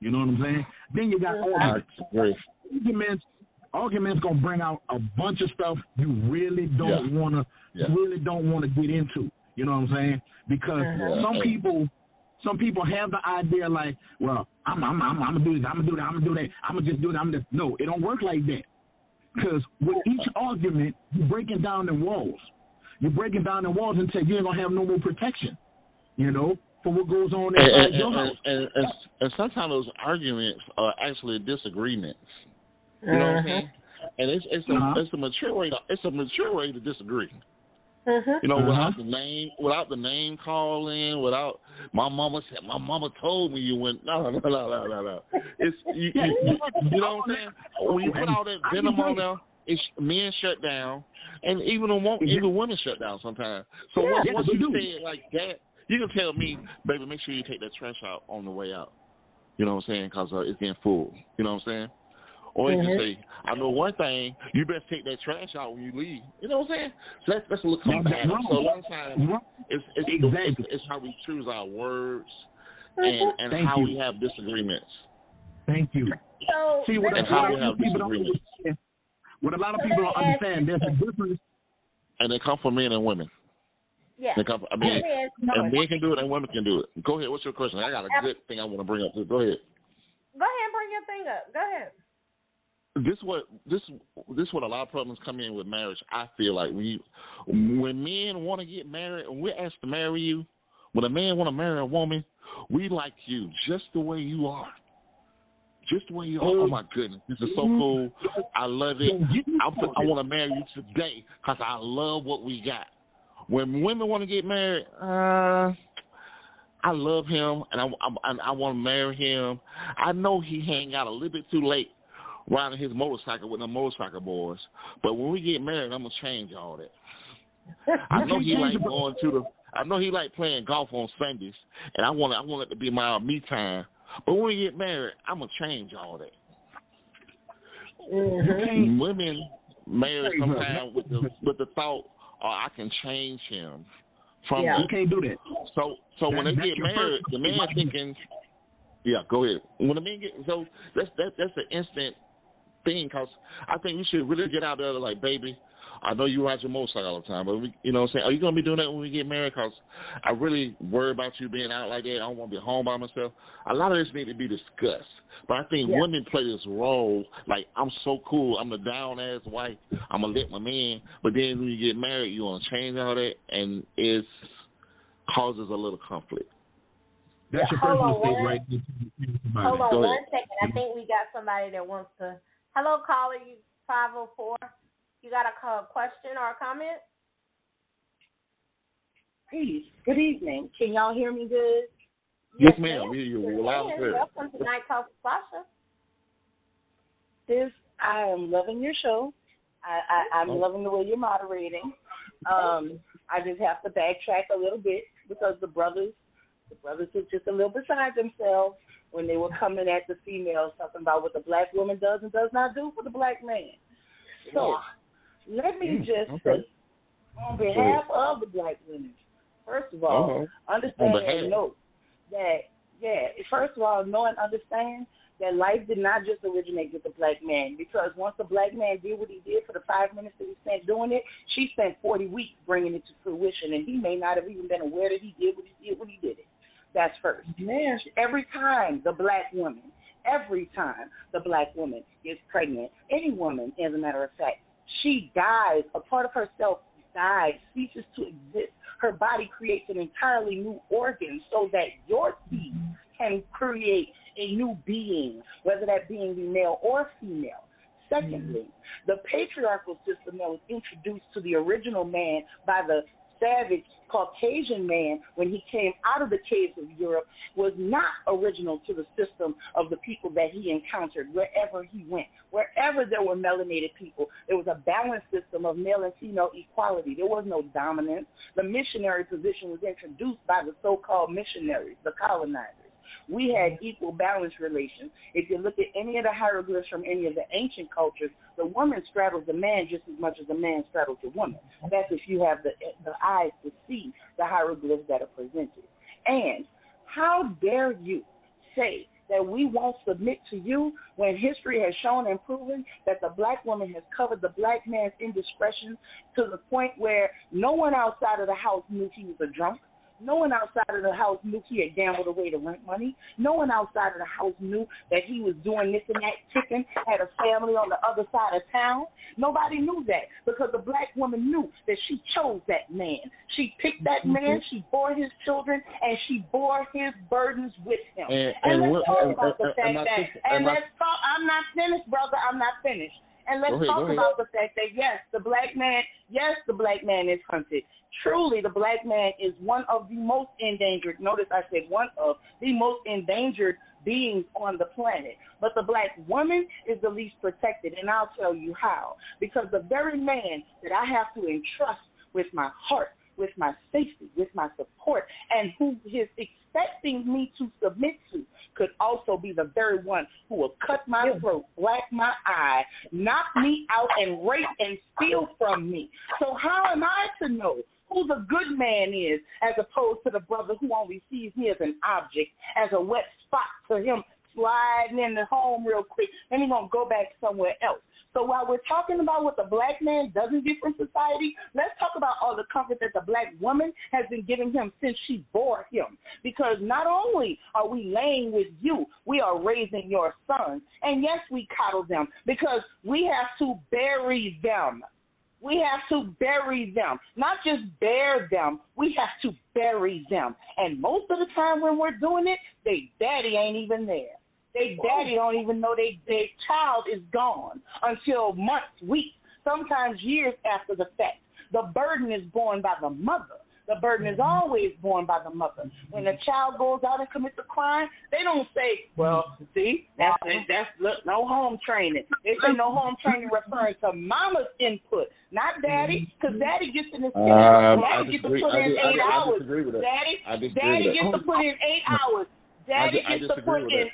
You know what I'm saying? Then you got arguments. Arguments gonna bring out a bunch of stuff you really don't wanna get into. You know what I'm saying? Because some people have the idea like, well, I'm gonna do this, I'm gonna do that, I'm gonna do that, I'm gonna just do that, No, it don't work like that. Because with each argument, you're breaking down the walls. You're breaking down the walls until you ain't gonna have no more protection. For what goes on inside your house. And sometimes those arguments are actually disagreements. You know what I'm saying? And it's a mature way to disagree. Without the name calling, without my mama told me you went. No. It's you know what I'm saying? When you put all that venom on there, it's men shut down, and even women shut down sometimes. So once you say it like that, you can tell me, baby, make sure you take that trash out on the way out. You know what I'm saying? Because it's getting full. You know what I'm saying? Or you can say, I know one thing, you better take that trash out when you leave. You know what I'm saying? So that's a little combative. So a lot of times, it's how we choose our words and how we have disagreements. Thank you. So, see, what a lot of people don't understand, there's a difference. And they come from men and women. Yeah. And men can do it and women can do it. Go ahead. What's your question? I got a good thing I want to bring up. Go ahead. Go ahead and bring your thing up. Go ahead. This what a lot of problems come in with marriage. I feel like when men want to get married, and we're asked to marry you, when a man want to marry a woman, we like you just the way you are. Just the way you are. Oh my goodness, this is so cool. I love it. I want to marry you today because I love what we got. When women want to get married, I love him and I want to marry him. I know he hang out a little bit too late riding his motorcycle with the motorcycle boys, but when we get married, I'm gonna change all that. I know he like playing golf on Sundays, and I want it to be my me time. But when we get married, I'm gonna change all that. Women marry sometimes with the thought, I can change him. You can't do that. So when they get married, the man thinking, go ahead. When the man that's an instant thing, because I think we should really get out there like, baby, I know you ride your motorcycle all the time, but you know what I'm saying? Are you going to be doing that when we get married? Because I really worry about you being out like that. I don't want to be home by myself. A lot of this need to be discussed. But I think women play this role, like, I'm so cool. I'm the down-ass wife. I'm going to let my man. But then when you get married, you want to change all that, and it causes a little conflict. That's your personal thing, right? Hold on one second. I think we got somebody that wants to. Hello, caller, you 504. You got a question or a comment? Please. Good evening. Can y'all hear me good? Yes, ma'am. You're loud and clear. Welcome to Nite Talks, Sasha. I am loving your show. I'm loving the way you're moderating. I just have to backtrack a little bit because the brothers were just a little beside themselves when they were coming at the females, talking about what the black woman does and does not do for the black man. So let me just say, on behalf of the black women, first of all, understand and know that, first of all, know and understand that life did not just originate with the black man, because once the black man did what he did for the 5 minutes that he spent doing it, she spent 40 weeks bringing it to fruition, and he may not have even been aware that he did what he did when he did it. That's first. Yeah. Every time the black woman gets pregnant, any woman, as a matter of fact, she dies, a part of herself dies, ceases to exist. Her body creates an entirely new organ so that your seed can create a new being, whether that being be male or female. Secondly, the patriarchal system that was introduced to the original man by the savage Caucasian man when he came out of the caves of Europe was not original to the system of the people that he encountered wherever he went. Wherever there were melanated people, there was a balanced system of male and female equality. There was no dominance. The missionary position was introduced by the so-called missionaries, the colonizers. We had equal balance relations. If you look at any of the hieroglyphs from any of the ancient cultures, the woman straddles the man just as much as the man straddles the woman. That's if you have the eyes to see the hieroglyphs that are presented. And how dare you say that we won't submit to you when history has shown and proven that the black woman has covered the black man's indiscretion to the point where no one outside of the house knew he was a drunk. No one outside of the house knew he had gambled away the rent money. No one outside of the house knew that he was doing this and that, chicken, had a family on the other side of town. Nobody knew that because the black woman knew that she chose that man. She picked that man, she bore his children, and she bore his burdens with him. And let's talk about the fact that, I'm not finished, brother, I'm not finished. And let's talk about the fact that, yes, the black man is hunted. Truly, the black man is one of the most endangered, notice I said one of the most endangered beings on the planet. But the black woman is the least protected, and I'll tell you how. Because the very man that I have to entrust with my heart, with my safety, with my support, and who is expecting me to submit to, could also be the very one who will cut my throat, black my eye, knock me out, and rape and steal from me. So how am I to know who the good man is as opposed to the brother who only sees me as an object, as a wet spot to him sliding in the home real quick, and he's going to go back somewhere else. So while we're talking about what the black man doesn't get from society, let's talk about all the comfort that the black woman has been giving him since she bore him. Because not only are we laying with you, we are raising your sons. And yes, we coddle them because we have to bury them. We have to bury them, not just bear them. We have to bury them. And most of the time when we're doing it, their daddy ain't even there. Their daddy don't even know their child is gone until months, weeks, sometimes years after the fact. The burden is borne by the mother. The burden is always borne by the mother. When a child goes out and commits a crime, they don't say, well, see, that's no home training. They say no home training referring to mama's input, not daddy, because daddy gets in his daddy gets to put in 8 hours. Daddy gets to put in 8 hours. Daddy gets to put in 8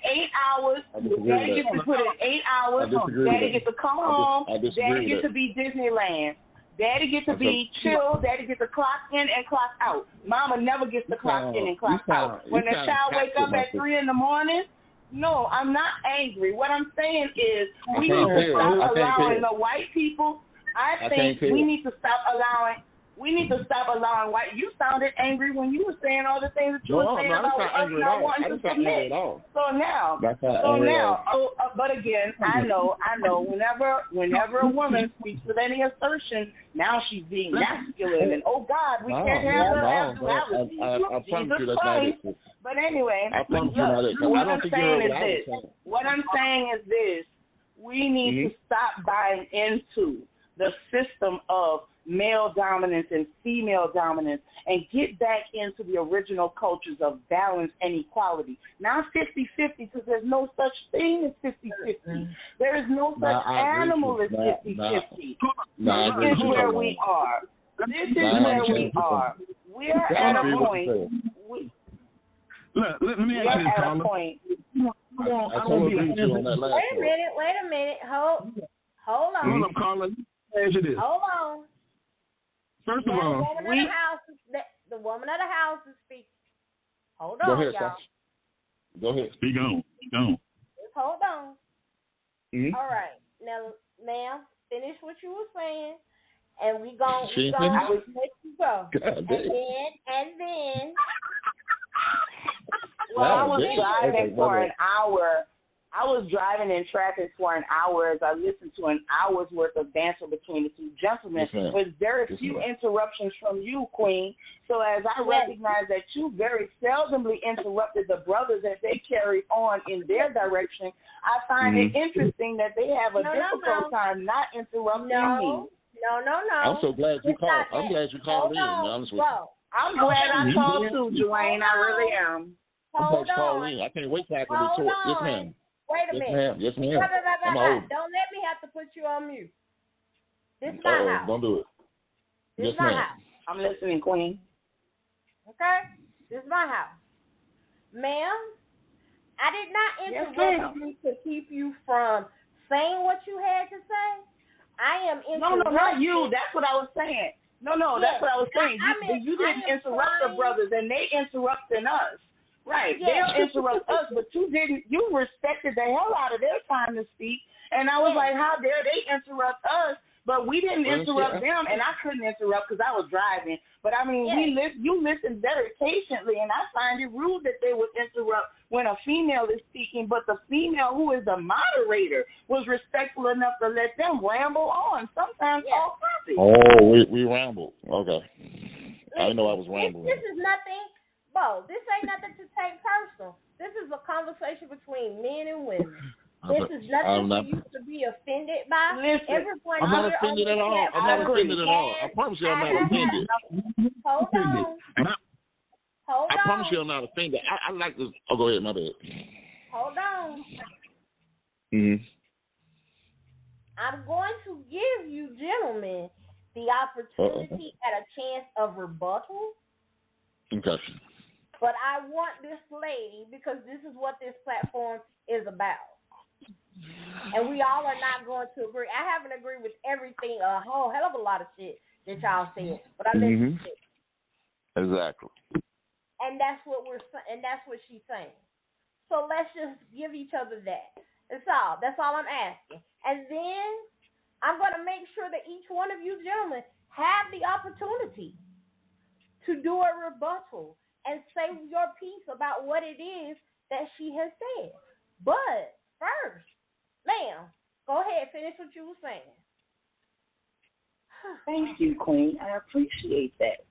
hours. Daddy gets to put in 8 hours. Daddy gets to come home. Daddy gets to be Disneyland. Daddy gets to be chill. Daddy gets to clock in and clock out. Mama never gets to clock in and clock out. When the child wakes up at 3 in the morning, no, I'm not angry. What I'm saying is we need to stop allowing the white people. I think we need to stop allowing. We need to stop allowing white. You sounded angry when you were saying all the things that you were saying about us not wanting to submit. But again, I know. Whenever a woman speaks with any assertion, now she's being masculine and oh God, we can't have her actuality. Jesus Christ. But anyway, what I'm saying is this: we need to stop buying into the system of male dominance and female dominance and get back into the original cultures of balance and equality. Not 50-50, because there's no such thing as 50-50. There is no such animal as 50-50. This is where we are. This is where we are. We are at a point. Let me ask you this, Carla. Wait a minute. Hold on. Hold up, Carla. Let me ask you this. Hold on. First of all, the woman of the house is speaking. Hold on, y'all. Go ahead. Speak on. Just hold Mm-hmm. All right. Now, ma'am, finish what you were saying, and we gon' let you go. And then. Well, I was driving for an hour. I was driving in traffic for an hour as I listened to an hour's worth of banter between the two gentlemen. With very few interruptions from you, Queen. So as I recognize that you very seldomly interrupted the brothers as they carried on in their direction, I find it interesting that they have a difficult time not interrupting me. No. I'm so glad you called. I'm glad you called in. Honest with you. I'm glad I called too, Dwayne. I really am. I'm glad you called in. I can't wait till I can retort. Yes, ma'am. Wait a minute. Yes, ma'am. I'm old. Don't let me have to put you on mute. This is my house. Don't do it. This is my house. I'm listening, Queen. Okay? This is my house. Ma'am, I did not interrupt you to keep you from saying what you had to say. I am interrupting. No, not you. That's what I was saying. No, that's what I was saying. You didn't interrupt the brothers, and they interrupted us. Right. They'll interrupt us, but you didn't. You respected the hell out of their time to speak, and I was like, how dare they interrupt us? But we didn't interrupt them, and I couldn't interrupt because I was driving. But, I mean, you listened very patiently, and I find it rude that they would interrupt when a female is speaking, but the female who is the moderator was respectful enough to let them ramble on, sometimes all crappy. Oh, we rambled. Okay. I didn't know I was rambling. This is nothing. Bo, this ain't nothing to take personal. This is a conversation between men and women. This is nothing for you to be offended by. Listen, I'm not offended at all. I'm not offended at all. I promise you I'm not offended. Hold on. I promise you I'm not offended. I like this. Oh, go ahead. My bad. Hold on. Mm-hmm. I'm going to give you gentlemen the opportunity at a chance of rebuttal. Okay. But I want this lady, because this is what this platform is about. And we all are not going to agree. I haven't agreed with everything, a whole hell of a lot of shit that y'all said, but I listened to it. Exactly. And that's what she's saying. So let's just give each other that. That's all. That's all I'm asking. And then I'm going to make sure that each one of you gentlemen have the opportunity to do a rebuttal and say your piece about what it is that she has said. But first, ma'am, go ahead, finish what you were saying. Thank you, Queen. I appreciate that.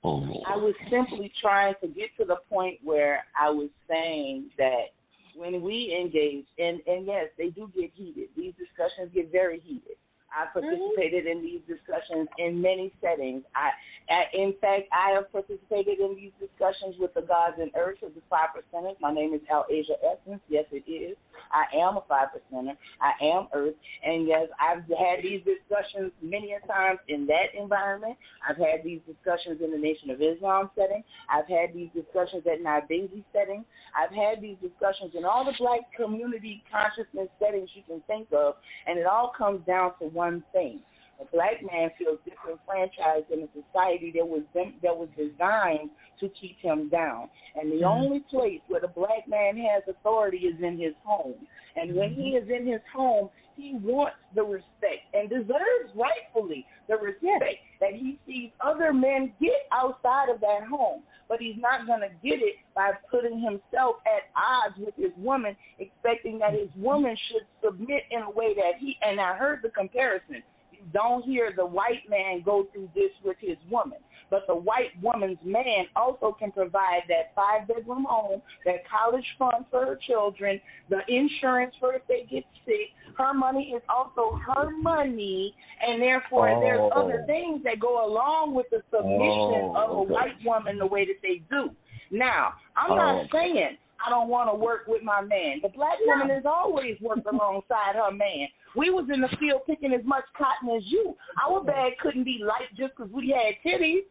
Oh, Lord. I was simply trying to get to the point where I was saying that when we engage, and yes, they do get heated. These discussions get very heated. I participated in these discussions in many settings. In fact, I have participated in these discussions with the gods and earth of the 5%ers. My name is Al-Asia Essence. Yes, it is. I am a 5%er. I am earth. And yes, I've had these discussions many a times in that environment. I've had these discussions in the Nation of Islam setting. I've had these discussions at Nibingi setting. I've had these discussions in all the black community consciousness settings you can think of. And it all comes down to one thing. A black man feels disenfranchised in a society that was designed to keep him down. And the only place where the black man has authority is in his home. And when he is in his home, he wants the respect and deserves rightfully the respect that he sees other men get outside of that home. But he's not going to get it by putting himself at odds with his woman, expecting that his woman should submit in a way that he, and I heard the comparison. You don't hear the white man go through this with his woman. But the white woman's man also can provide that 5-bedroom home, that college fund for her children, the insurance for if they get sick. Her money is also her money, and therefore there's other things that go along with the submission of a white woman the way that they do. Now, I'm not saying I don't want to work with my man. The black woman has always worked alongside her man. We was in the field picking as much cotton as you. Our bag couldn't be light just because we had titties.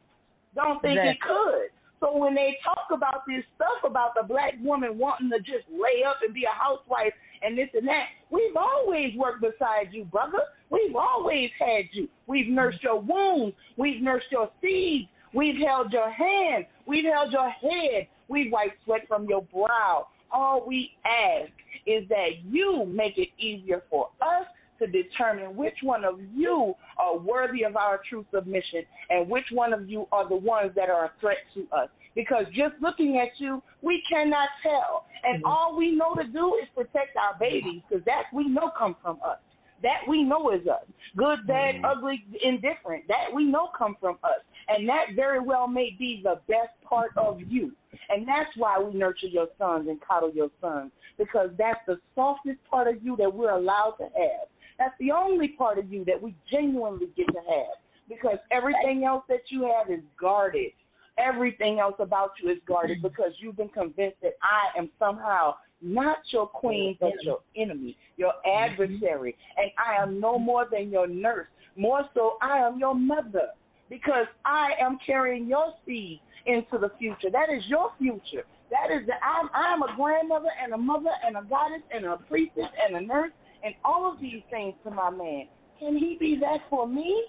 Don't think it could. So when they talk about this stuff about the black woman wanting to just lay up and be a housewife and this and that, we've always worked beside you, brother. We've always had you. We've nursed your wounds. We've nursed your seeds. We've held your hand. We've held your head. We've wiped sweat from your brow. All we ask is that you make it easier for us to determine which one of you are worthy of our true submission and which one of you are the ones that are a threat to us. Because just looking at you, we cannot tell. And all we know to do is protect our babies, because that we know comes from us. That we know is us. Good, bad, ugly, indifferent. That we know comes from us. And that very well may be the best part of you. And that's why we nurture your sons and coddle your sons, because that's the softest part of you that we're allowed to have. That's the only part of you that we genuinely get to have, because everything else that you have is guarded. Everything else about you is guarded because you've been convinced that I am somehow not your queen, but your enemy, your adversary. And I am no more than your nurse. More so, I am your mother, because I am carrying your seed into the future. That is your future. That is I am a grandmother and a mother and a goddess and a priestess and a nurse and all of these things to my man. Can he be that for me?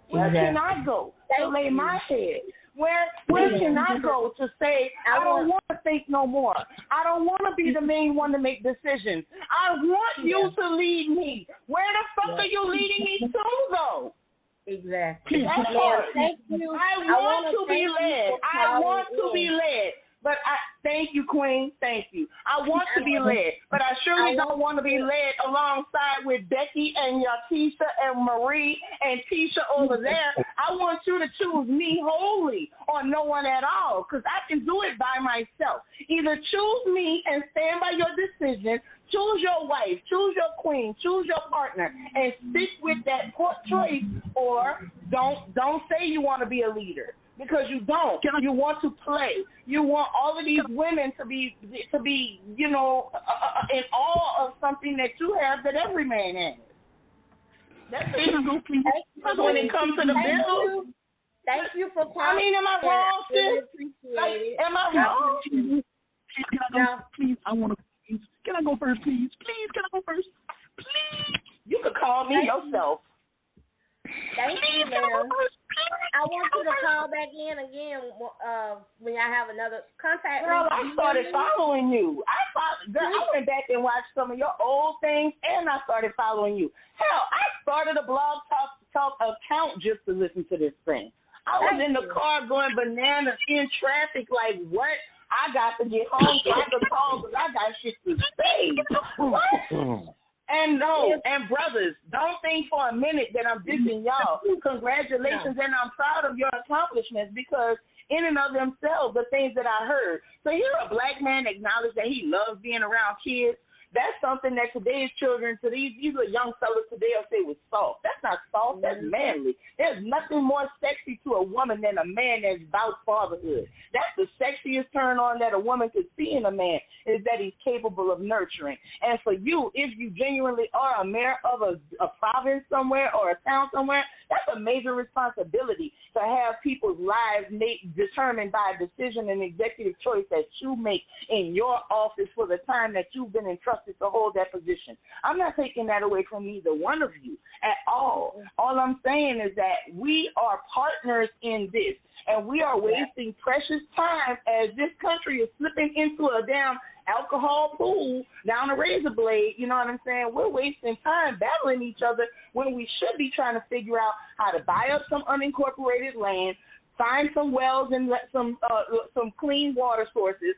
Where can I go to lay my head? Where can I go to say, I don't want to think no more. I don't want to be the main one to make decisions. I want you to lead me. Where the fuck are you leading me to, though? Exactly. Thank you. I want to be led. I want to be led. But thank you, Queen. Thank you. I want to be led, but I surely don't want to be led alongside with Becky and Yatisha and Marie and Tisha over there. I want you to choose me wholly or no one at all, because I can do it by myself. Either choose me and stand by your decision, choose your wife, choose your queen, choose your partner, and stick with that choice, or don't say you want to be a leader. Because you don't. You want to play. You want all of these women to be, in awe of something that you have that every man has. That's it. Because when it comes to the bill. Thank you for calling. I mean, am I wrong, sis? Am I wrong? Can I go? Please, I want to. Can I go first, please? Please, can I go first? Please. You could call me yourself. Thank you, ma'am. I want you to call back in again when I have another contact. Girl, I started following you. I went back and watched some of your old things, and I started following you. Hell, I started a blog talk account just to listen to this thing. I was in the car going bananas in traffic like, what? I got to get home so I could call because I got shit to say. What? And brothers, don't think for a minute that I'm dissing y'all. Congratulations, and I'm proud of your accomplishments, because in and of themselves, the things that I heard. So hear a black man acknowledge that he loves being around kids. That's something that today's children, to these are young fellas today, will say was soft. That's not soft. That's manly. There's nothing more sexy to a woman than a man that's about fatherhood. That's the sexiest turn on that a woman could see in a man, is that he's capable of nurturing. And for you, if you genuinely are a mayor of a province somewhere or a town somewhere, that's a major responsibility to have people's lives determined by a decision and executive choice that you make in your office for the time that you've been entrusted to hold that position. I'm not taking that away from either one of you at all. All I'm saying is that we are partners in this, and we are wasting precious time as this country is slipping into a damn alcohol pool down a razor blade. You know what I'm saying? We're wasting time battling each other when we should be trying to figure out how to buy up some unincorporated land, find some wells and some clean water sources,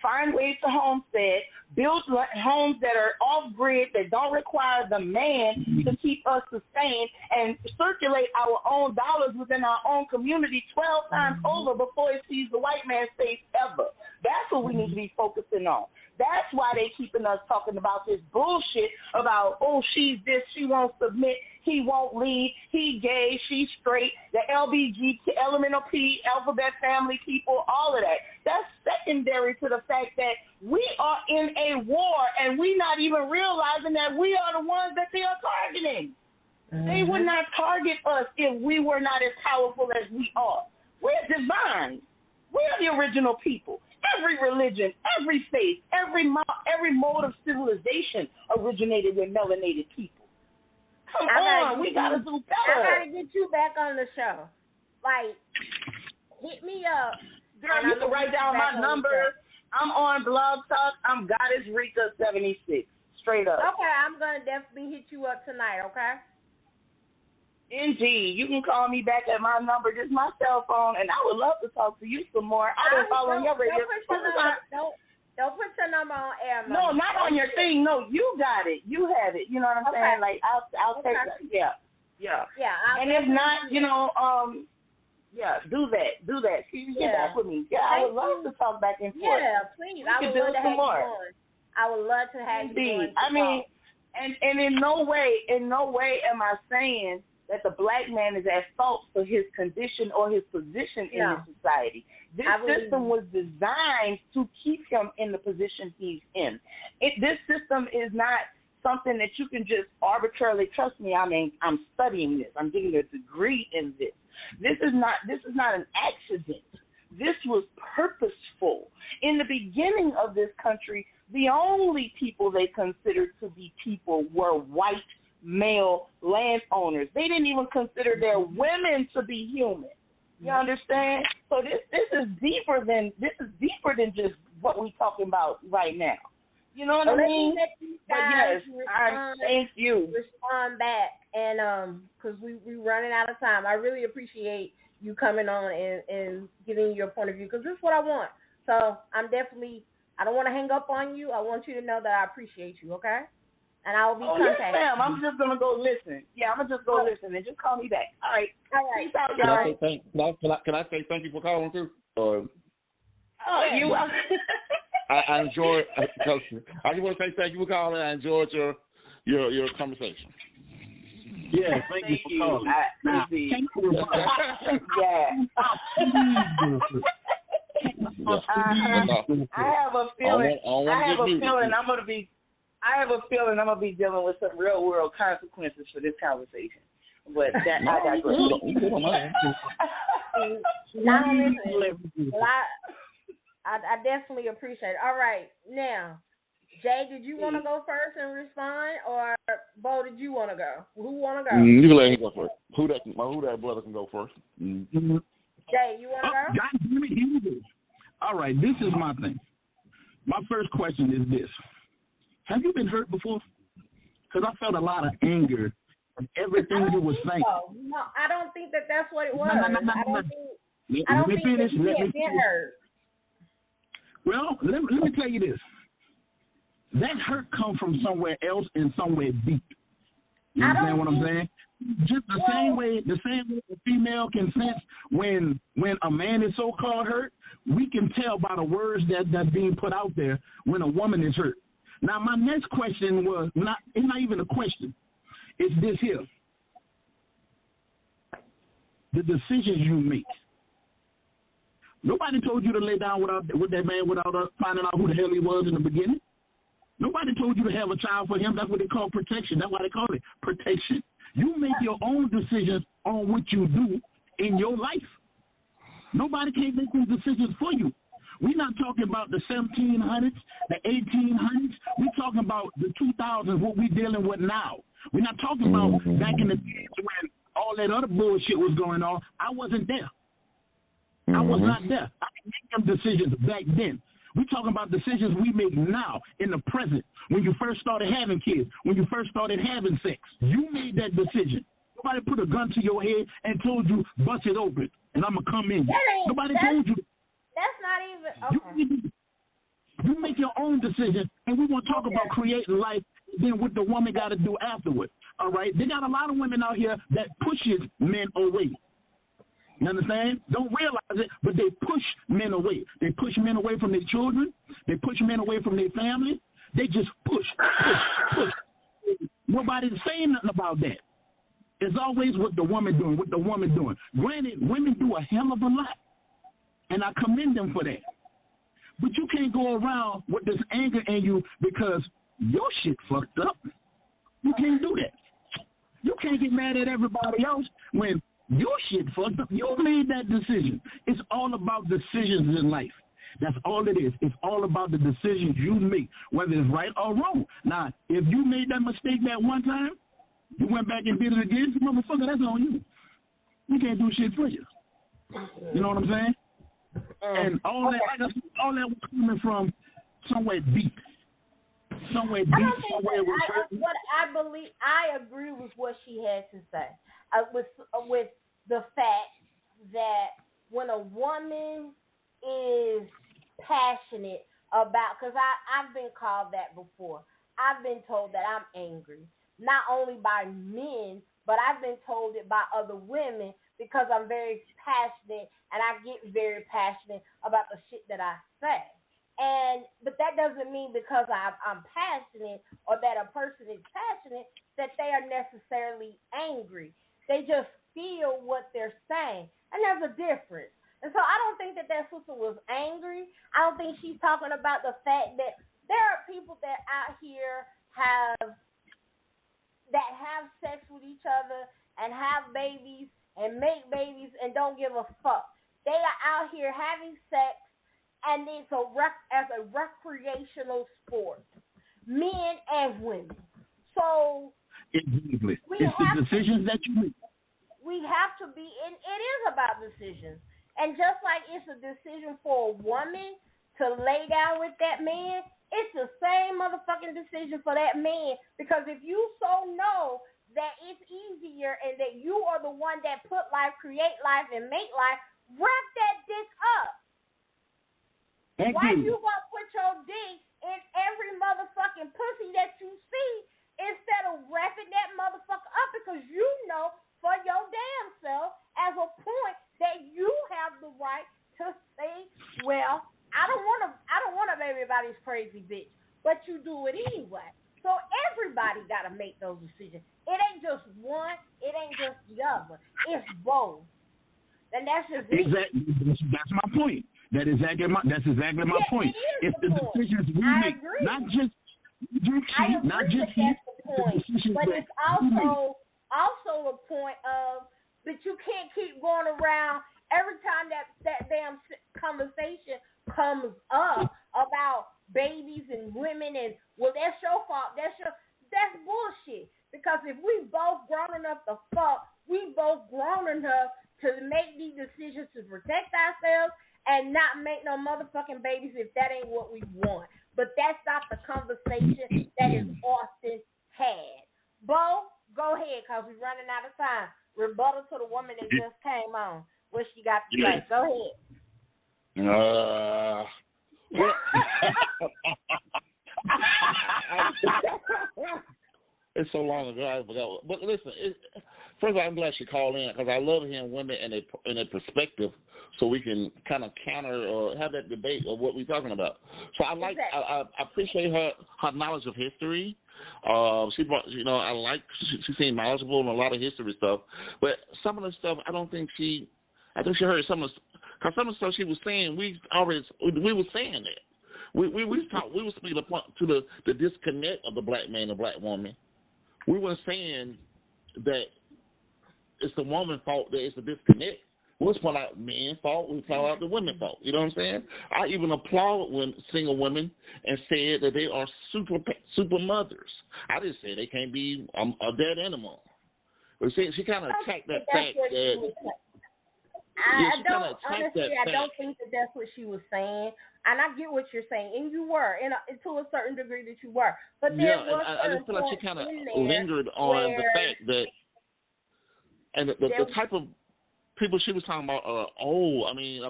find ways to homestead, build homes that are off-grid, that don't require the man to keep us sustained, and circulate our own dollars within our own community 12 times over before it sees the white man's face ever. That's what we need to be focusing on. That's why they keeping us talking about this bullshit about, oh, she's this, she won't submit, he won't lead, he gay, she's straight, the LBG, elemental P, alphabet family people, all of that. That's secondary to the fact that we are in a war and we not even realizing that we are the ones that they are targeting. They would not target us if we were not as powerful as we are. We're divine. We're the original people. Every religion, every faith, every mode of civilization originated with melanated people. Come on, we got to do better. I got to get you back on the show. Like, hit me up. Girl, you can write down my number. I'm on Blog Talk. I'm Goddess Rika 76. Straight up. Okay, I'm going to definitely hit you up tonight, okay? Indeed. You can call me back at my number. Just my cell phone, and I would love to talk to you some more. I've been following your radio. Don't put your number on air. No, not on your thing. No, you got it. You have it. You know what I'm saying? Like, I'll take that. Yeah. Yeah, and if not, do that. Get back with me. Yeah, I would love to talk back and forth. Yeah, please. I would love to have you on. I would love to have you on. I mean, and in no way am I saying that the black man is at fault for his condition or his position in the society. This system was designed to keep him in the position he's in. This system is not something that you can just arbitrarily, trust me, I mean, I'm studying this. I'm getting a degree in this. This is not an accident. This was purposeful. In the beginning of this country, the only people they considered to be people were white male landowners. They didn't even consider their women to be human. You understand? So this is deeper than just what we're talking about right now. You know what I mean? Thank you. Respond back, and because we running out of time. I really appreciate you coming on and giving your point of view, because this is what I want. So I don't want to hang up on you. I want you to know that I appreciate you. Okay? And I will be contacting. Yes, ma'am. I'm just gonna go listen. Yeah, I'm gonna just go listen and just call me back. All right. Peace out, y'all. Can I say thank you for calling too? You. I enjoyed. I just want to say thank you for calling. I enjoyed your conversation. Yeah, thank you for calling. I have a feeling I'm gonna be dealing with some real world consequences for this conversation. But that I digress. I definitely appreciate it. All right, now, Jay, did you want to go first and respond, or Bo, did you want to go? Who want to go? You can let him go first. Who that brother can go first? Mm-hmm. Jay, you want to go? God, here we go. All right, this is my thing. My first question is this. Have you been hurt before? Because I felt a lot of anger from everything you were saying. No, I don't think that's what it was. No. I don't think that you had been hurt. Well, let me tell you this. That hurt comes from somewhere else and somewhere deep. You understand what I'm saying? Just the same way a female can sense when a man is so-called hurt, we can tell by the words that's being put out there when a woman is hurt. Now, my next question it's not even a question. It's this here. The decisions you make. Nobody told you to lay down with that man without finding out who the hell he was in the beginning. Nobody told you to have a child for him. That's what they call protection. That's why they call it protection. You make your own decisions on what you do in your life. Nobody can make those decisions for you. We're not talking about the 1700s, the 1800s. We're talking about the 2000s, what we're dealing with now. We're not talking about back in the days when all that other bullshit was going on. I wasn't there. I was not there. I didn't make them decisions back then. We're talking about decisions we make now in the present. When you first started having kids, when you first started having sex, you made that decision. Nobody put a gun to your head and told you, bust it open, and I'm going to come in. Nobody told you. That's not even, okay. You make your own decision, and we want to talk about creating life, then what the woman got to do afterwards. All right? They got a lot of women out here that pushes men away. You understand? Don't realize it, but they push men away. They push men away from their children. They push men away from their family. They just push. Nobody's saying nothing about that. It's always what the woman doing. Granted, women do a hell of a lot, and I commend them for that. But you can't go around with this anger in you because your shit fucked up. You can't do that. You can't get mad at everybody else when your shit fucked up. You made that decision. It's all about decisions in life. That's all it is. It's all about the decisions you make, whether it's right or wrong. Now, if you made that mistake that one time, you went back and did it again, motherfucker, that's on you. We can't do shit for you. You know what I'm saying? And all that was coming from somewhere deep. Somewhere What I believe, I agree with what she had to say. With the fact that when a woman is passionate about, because I've been called that before. I've been told that I'm angry, not only by men, but I've been told it by other women because I'm very passionate and I get very passionate about the shit that I say. But that doesn't mean because I'm passionate or that a person is passionate that they are necessarily angry. They just feel what they're saying, and there's a difference. And so I don't think that sister was angry. I don't think she's talking about the fact that there are people that out here have sex with each other and have babies and make babies and don't give a fuck. They are out here having sex, and it's as a recreational sport, men and women. So exactly. It's the decisions that you make. We have to be, and it is about decisions. And just like it's a decision for a woman to lay down with that man, it's the same motherfucking decision for that man. Because if you so know that it's easier and that you are the one that put life, create life, and make life, wrap that dick up. Why you gonna put your dick in every motherfucking pussy that you see instead of wrapping that motherfucker up? Because you know for your damn self as a point that you have the right to say, well, I don't want to marry everybody's crazy bitch, but you do it anyway. So everybody got to make those decisions. It ain't just one. It ain't just the other. It's both. And that's just exactly. That's my point. That's exactly my point. It's the decisions we make, not just you cheat, not just that's the point. But it's also a point of that you can't keep going around every time that damn conversation comes up about babies and women and, well, that's your fault. That's bullshit. Because if we both grown enough to fuck, we both grown enough to make these decisions to protect ourselves and not make no motherfucking babies if that ain't what we want. But that's not the conversation that is often had. Bo, go ahead, because we're running out of time. Rebuttal to the woman that just came on. What she got to say? Go ahead. It's so long ago I forgot. But listen, first of all, I'm glad she called in because I love hearing women in a perspective, so we can kind of counter or have that debate of what we're talking about. So I appreciate her knowledge of history. She brought, she seemed knowledgeable in a lot of history stuff. But some of the stuff I think she heard some of the stuff she was saying. We were saying that. We were speaking to the disconnect of the black man and the black woman. We weren't saying that it's the woman's fault that it's a disconnect. We was pointing out men's fault. We pointed out the women's fault. You know what I'm saying? I even applaud single women and said that they are super mothers. I didn't say they can't be a dead animal. But she kind of attacked that fact that. I don't think that that's what she was saying, and I get what you're saying, and you were, to a certain degree that you were, but there was I just feel like she kind of lingered on the fact that, and the type of people she was talking about are old. I mean,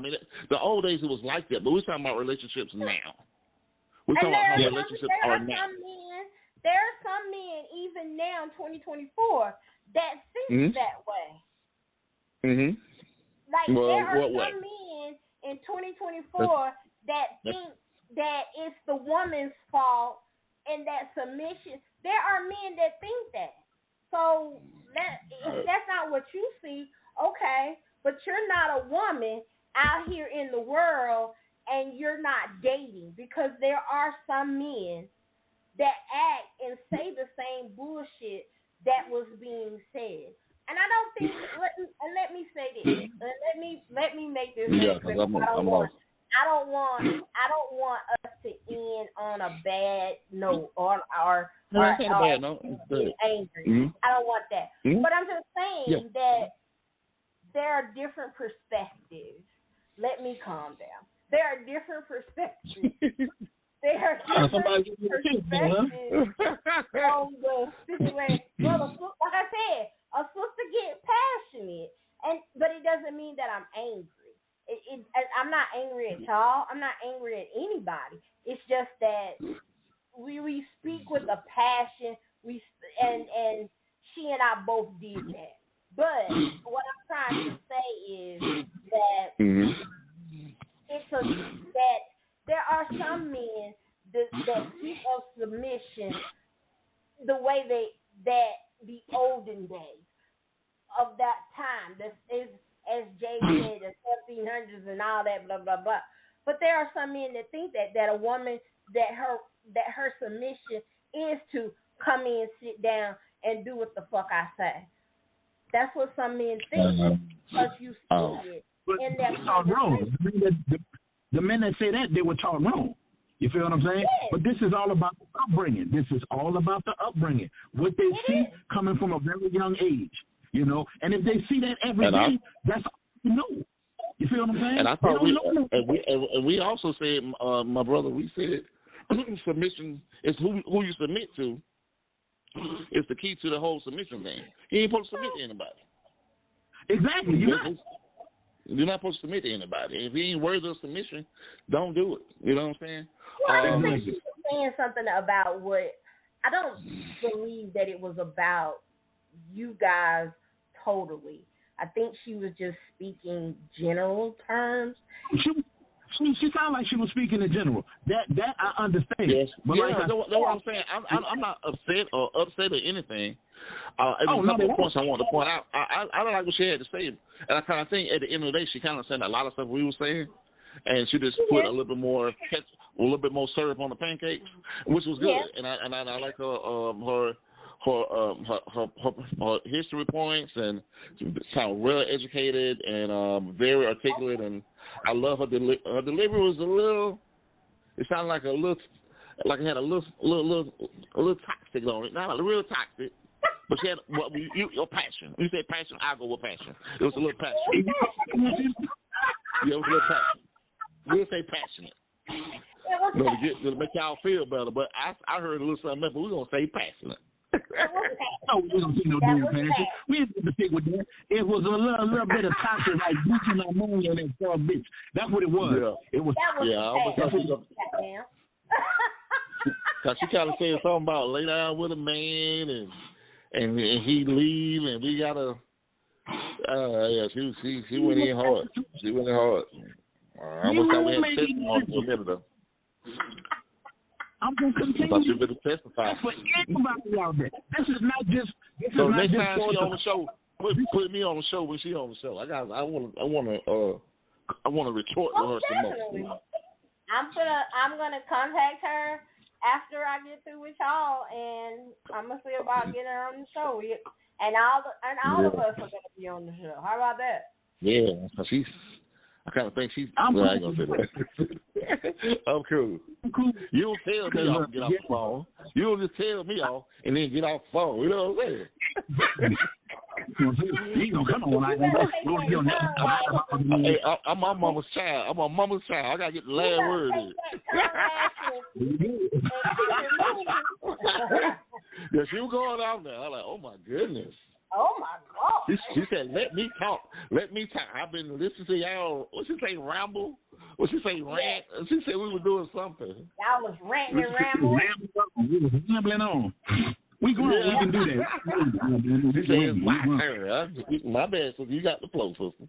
the old days it was like that, but we're talking about relationships now. We're talking about how relationships are now. There are some men, even now in 2024, that think that way. Mm-hmm. Like, there are some men in 2024 that think that it's the woman's fault and that submission. There are men that think that. So if that's not what you see, okay, but you're not a woman out here in the world and you're not dating, because there are some men that act and say the same bullshit that was being said. And I don't think. Let me say this. Let me make this. Yeah, I don't want us to end on a bad note or angry. I don't want that. But I'm just saying that there are different perspectives. let me calm down. There are different perspectives. There are different perspectives on the situation. Well, like I said, a sister gets passionate, but it doesn't mean that I'm angry. I'm not angry at y'all. I'm not angry at anybody. It's just that we speak with a passion. And she and I both did that. But what I'm trying to say is that that there are some men that speak of submission the way that the olden days of that time. This is, as Jay said, the 1700s and all that, blah blah blah. But there are some men that think that a woman that her submission is to come in, sit down, and do what the fuck I say. That's what some men think because you see it in that conversation. The men that say that, they were taught wrong. You feel what I'm saying? Yes. But this is all about the upbringing. This is all about the upbringing. What they see coming from a very young age, you know. And if they see that every day, that's all you know. You feel what I'm saying? And I thought we also said, my brother, we said submission is who you submit to. It's the key to the whole submission thing. You ain't supposed to submit to anybody. Exactly. You're not supposed to submit to anybody. If you ain't worthy of submission, don't do it. You know what I'm saying? Well, I think she was saying something about what I don't believe that it was about you guys totally. I think she was just speaking general terms. She sounded like she was speaking in general. That I understand. Yes. But that's what I'm saying. I'm not upset or anything. There was a couple of points I wanted to point out. I don't like what she had to say, and I kind of think at the end of the day she kind of said a lot of stuff we were saying, and she just put a little bit more syrup on the pancakes, which was good. Yeah. And I like her history points, and she sounded well educated and very articulate, and I love her delivery. Her delivery was a little. It sounded like like it had a little toxic on it, not a real toxic, but she had your passion. You say passion, I go with passion. It was a little passion. Yeah, it was a little passion. We'll say passionate. To make y'all feel better, but I heard a little something else, but we're gonna say passionate. No, we don't see no damn passion. We didn't have to stick with that. It was a little bit of toxic, like bleaching our money on that poor bitch. That's what it was. Yeah. It was. Cause she kind of said something about lay down with a man and he leave and we gotta. She went in hard. She went in hard. I almost thought we had to testimony for a minute though. I'm going to continue. I thought you better testify. That's for everybody out there. This is not just. So next time she on the show, put me on the show when she on the show. I want to retort with her some more. I'm gonna contact her after I get through with y'all, and I'm gonna see about getting her on the show. And all of us are gonna be on the show. How about that? Yeah, I kind of think she's. I ain't gonna say that. I'm cool. You don't tell me off and get off the phone. You don't just tell me off and then get off the phone. You know what I'm saying? You gonna come on like that? Hey, I'm my mama's child. I'm my mama's child. I gotta get the last word in. Yeah, she was going out there. I'm like, oh my goodness. Oh my God. She said, let me talk. I've been listening to y'all. What she say, ramble? What she say, rant? She said we were doing something. Y'all was ranting and rambling. We was rambling on. We can do that. She said, it's my turn. My bad, sister. You got the flow, sister.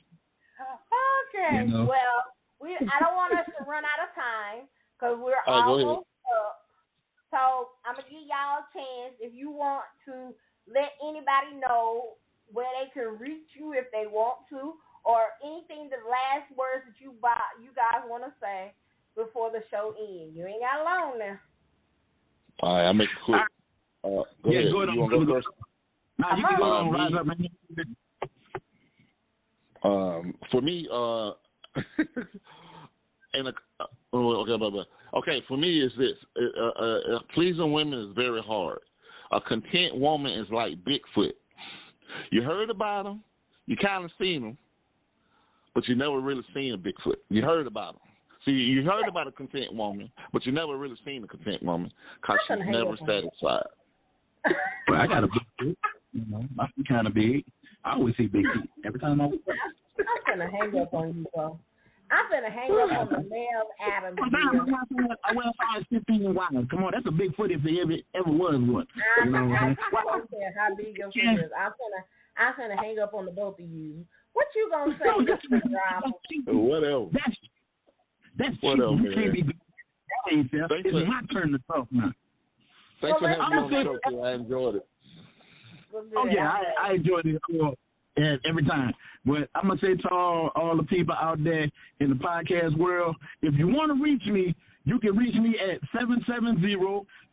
Okay. You know. Well, I don't want us to run out of time because we're almost up. So I'm going to give y'all a chance if you want to let anybody know where they can reach you if they want to, or anything, the last words that you guys want to say before the show ends. You ain't got long now. All right, I'll make it quick. Go ahead. Go ahead. You want to go first? Nah, you can go on. Rise up, man. For me, okay, for me is this. Pleasing women is very hard. A content woman is like Bigfoot. You heard about them. You kind of seen them. but you never really seen a Bigfoot. You heard about them. See, you heard about a content woman, but you never really seen a content woman because she's never satisfied. Well, I got a big feet. You know, my feet kind of big. I always see big feet every time I. I'm gonna hang up on you, bro. I'm gonna hang up on the male Adams. I wear a size 15 wide. Come on, that's a big foot if there ever was one. You know what I'm saying? I don't care how big your foot is. I'm gonna hang up on the both of you. What you gonna say, Mr. Drama? Whatever. That's whatever. You can't be big. It's my turn to talk now. Thanks for having me on the show, too. I enjoyed it. Oh yeah, I enjoyed it every time. But I'm gonna say to all the people out there in the podcast world, if you want to reach me, you can reach me at 770.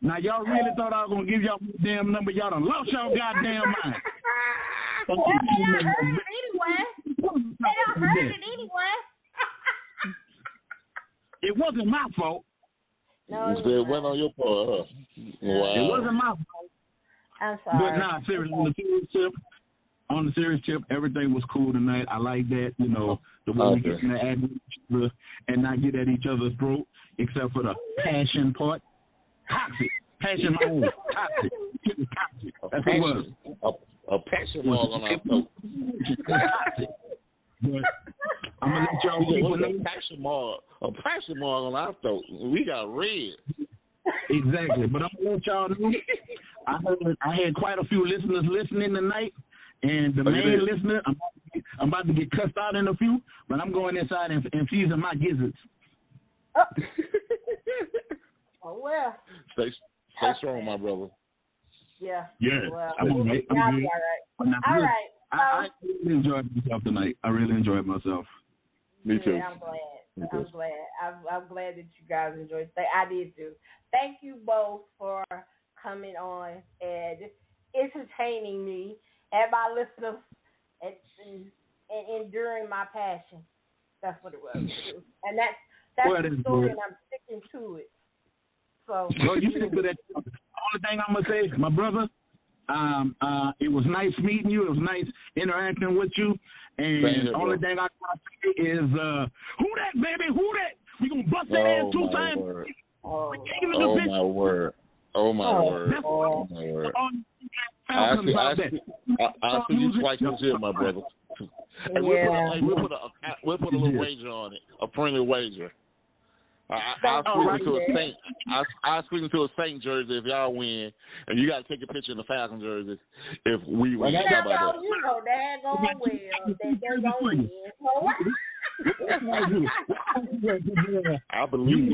Now y'all really thought I was gonna give y'all my damn number. Y'all done lost y'all goddamn mind. Well, they done heard it anyway. It wasn't my fault. No, it went on your part. Wow. It wasn't my fault. I'm sorry. But nah, seriously, on the serious tip, everything was cool tonight. I like that, you know, the way we get to add each other and not get at each other's throat, except for the passion part. Toxic. Passion only. Toxic. Toxic. That's what it was. A passion mark on our throat. Toxic. But I'm going to let y'all people know. A passion mark on our throat. We got red. Exactly. But I'm going to let y'all know. I had quite a few listeners listening tonight. And the main listener, I'm about to get cussed out in a few, but I'm going inside and season my gizzards. Oh, well. Stay strong, my brother. Yeah. Yeah. Well, I'm all right. I'm good. All right. I really enjoyed myself tonight. I really enjoyed myself. Me too. Yeah, I'm glad. I'm glad that you guys enjoyed it. I did too. Thank you both for coming on and entertaining me and my listeners and enduring my passion. That's what it was. And that's the story, and I'm sticking to it. So you stick to that. The only thing I'm gonna say, my brother, it was nice meeting you. It was nice interacting with you. And the only thing I gotta say is, who that, baby? Who that? We gonna bust that ass 2 times. My word. Oh my word. I see you twice this year, my brother. Hey, we'll put a little wager on it, a friendly wager. I'll squeeze into a Saint jersey if y'all win, and you got to take a picture in the Falcon jersey if we win. How about you know that going well, that they're going to win. I believe.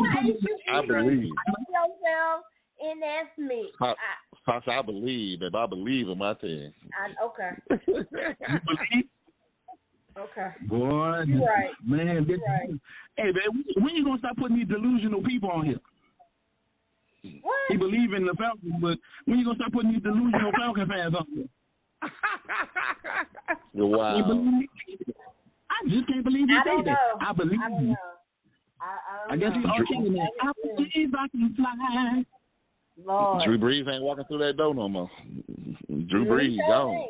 Yourself in that mix. Sasha, I believe in my team. Okay. Okay. Boy, you're right. Man, you're right. Hey, man, when you gonna stop putting these delusional people on here? What? He believe in the Falcons, but when you gonna stop putting these delusional Falcon fans on here? Wow. I just can't believe he said that. I believe. I don't know. I guess he's okay. I believe I can fly. Lord. Drew Brees ain't walking through that door no more. Drew Brees gone.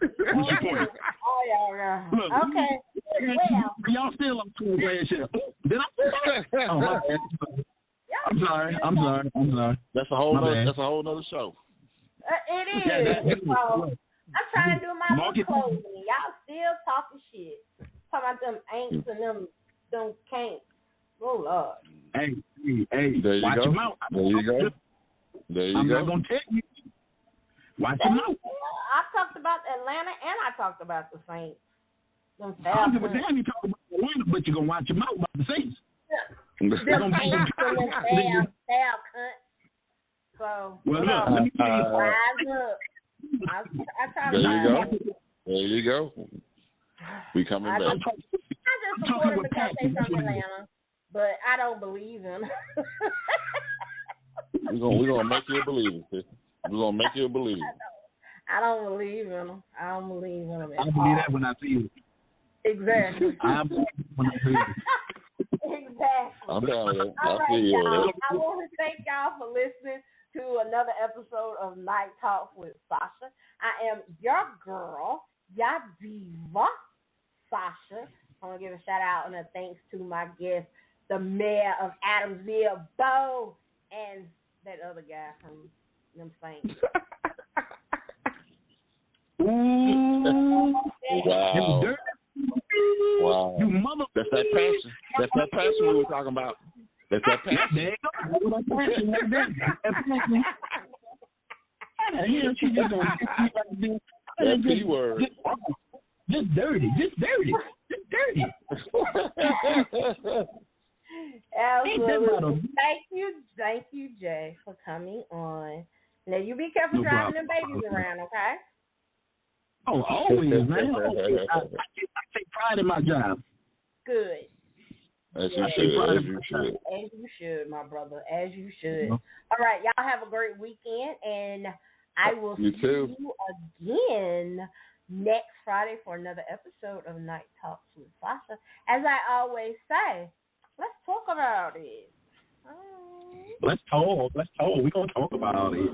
What's your point? Oh, yeah. Look, okay. Well, y'all still on tour last year. Did I? Oh, my bad. I'm sorry. That's a whole nother show. It is. So, I'm trying to do my little closing. Y'all still talking shit. Talking about them ain'ts and them can'ts. Oh, Lord. Hey. There you watch go. Your mouth. There you I'm go. not going to tell you. Watch your mouth. I talked about Atlanta and I talked about the Saints. I don't give a damn you talk about Atlanta, but you're going to watch your mouth about the Saints. Them Saints and them stab cunt. So, well, look, let me tell you. Rise up. I try to There you go. We coming back. I just support him because they're from Atlanta, but I don't believe him. We're gonna make you a believer, sis. We're gonna make you a believer. I don't believe in him. I believe that when I see you. Exactly. I believe when I see you. Exactly. I'm down with it. All right, y'all. I want to thank y'all for listening to another episode of Nite Talks with Sasha. I am your girl, your diva, Sasha. I want to give a shout out and a thanks to my guest, the mayor of Adamsville, Bo, and that other guy from them Saints. Wow. Wow. You mother. That's that passion. That's that passion we were talking about. That's that passion. There you go. She just gonna That B word. Just dirty. Absolutely. Thank you, Jay, for coming on. Now you be careful driving them babies around, okay? Oh, always, man. I take pride in my job. Good. As you should. As you should, my brother. As you should. All right, y'all have a great weekend, and I will see you again next Friday for another episode of Nite Talks with Sasha. As I always say, let's talk about it. Let's talk. We're going to talk about it.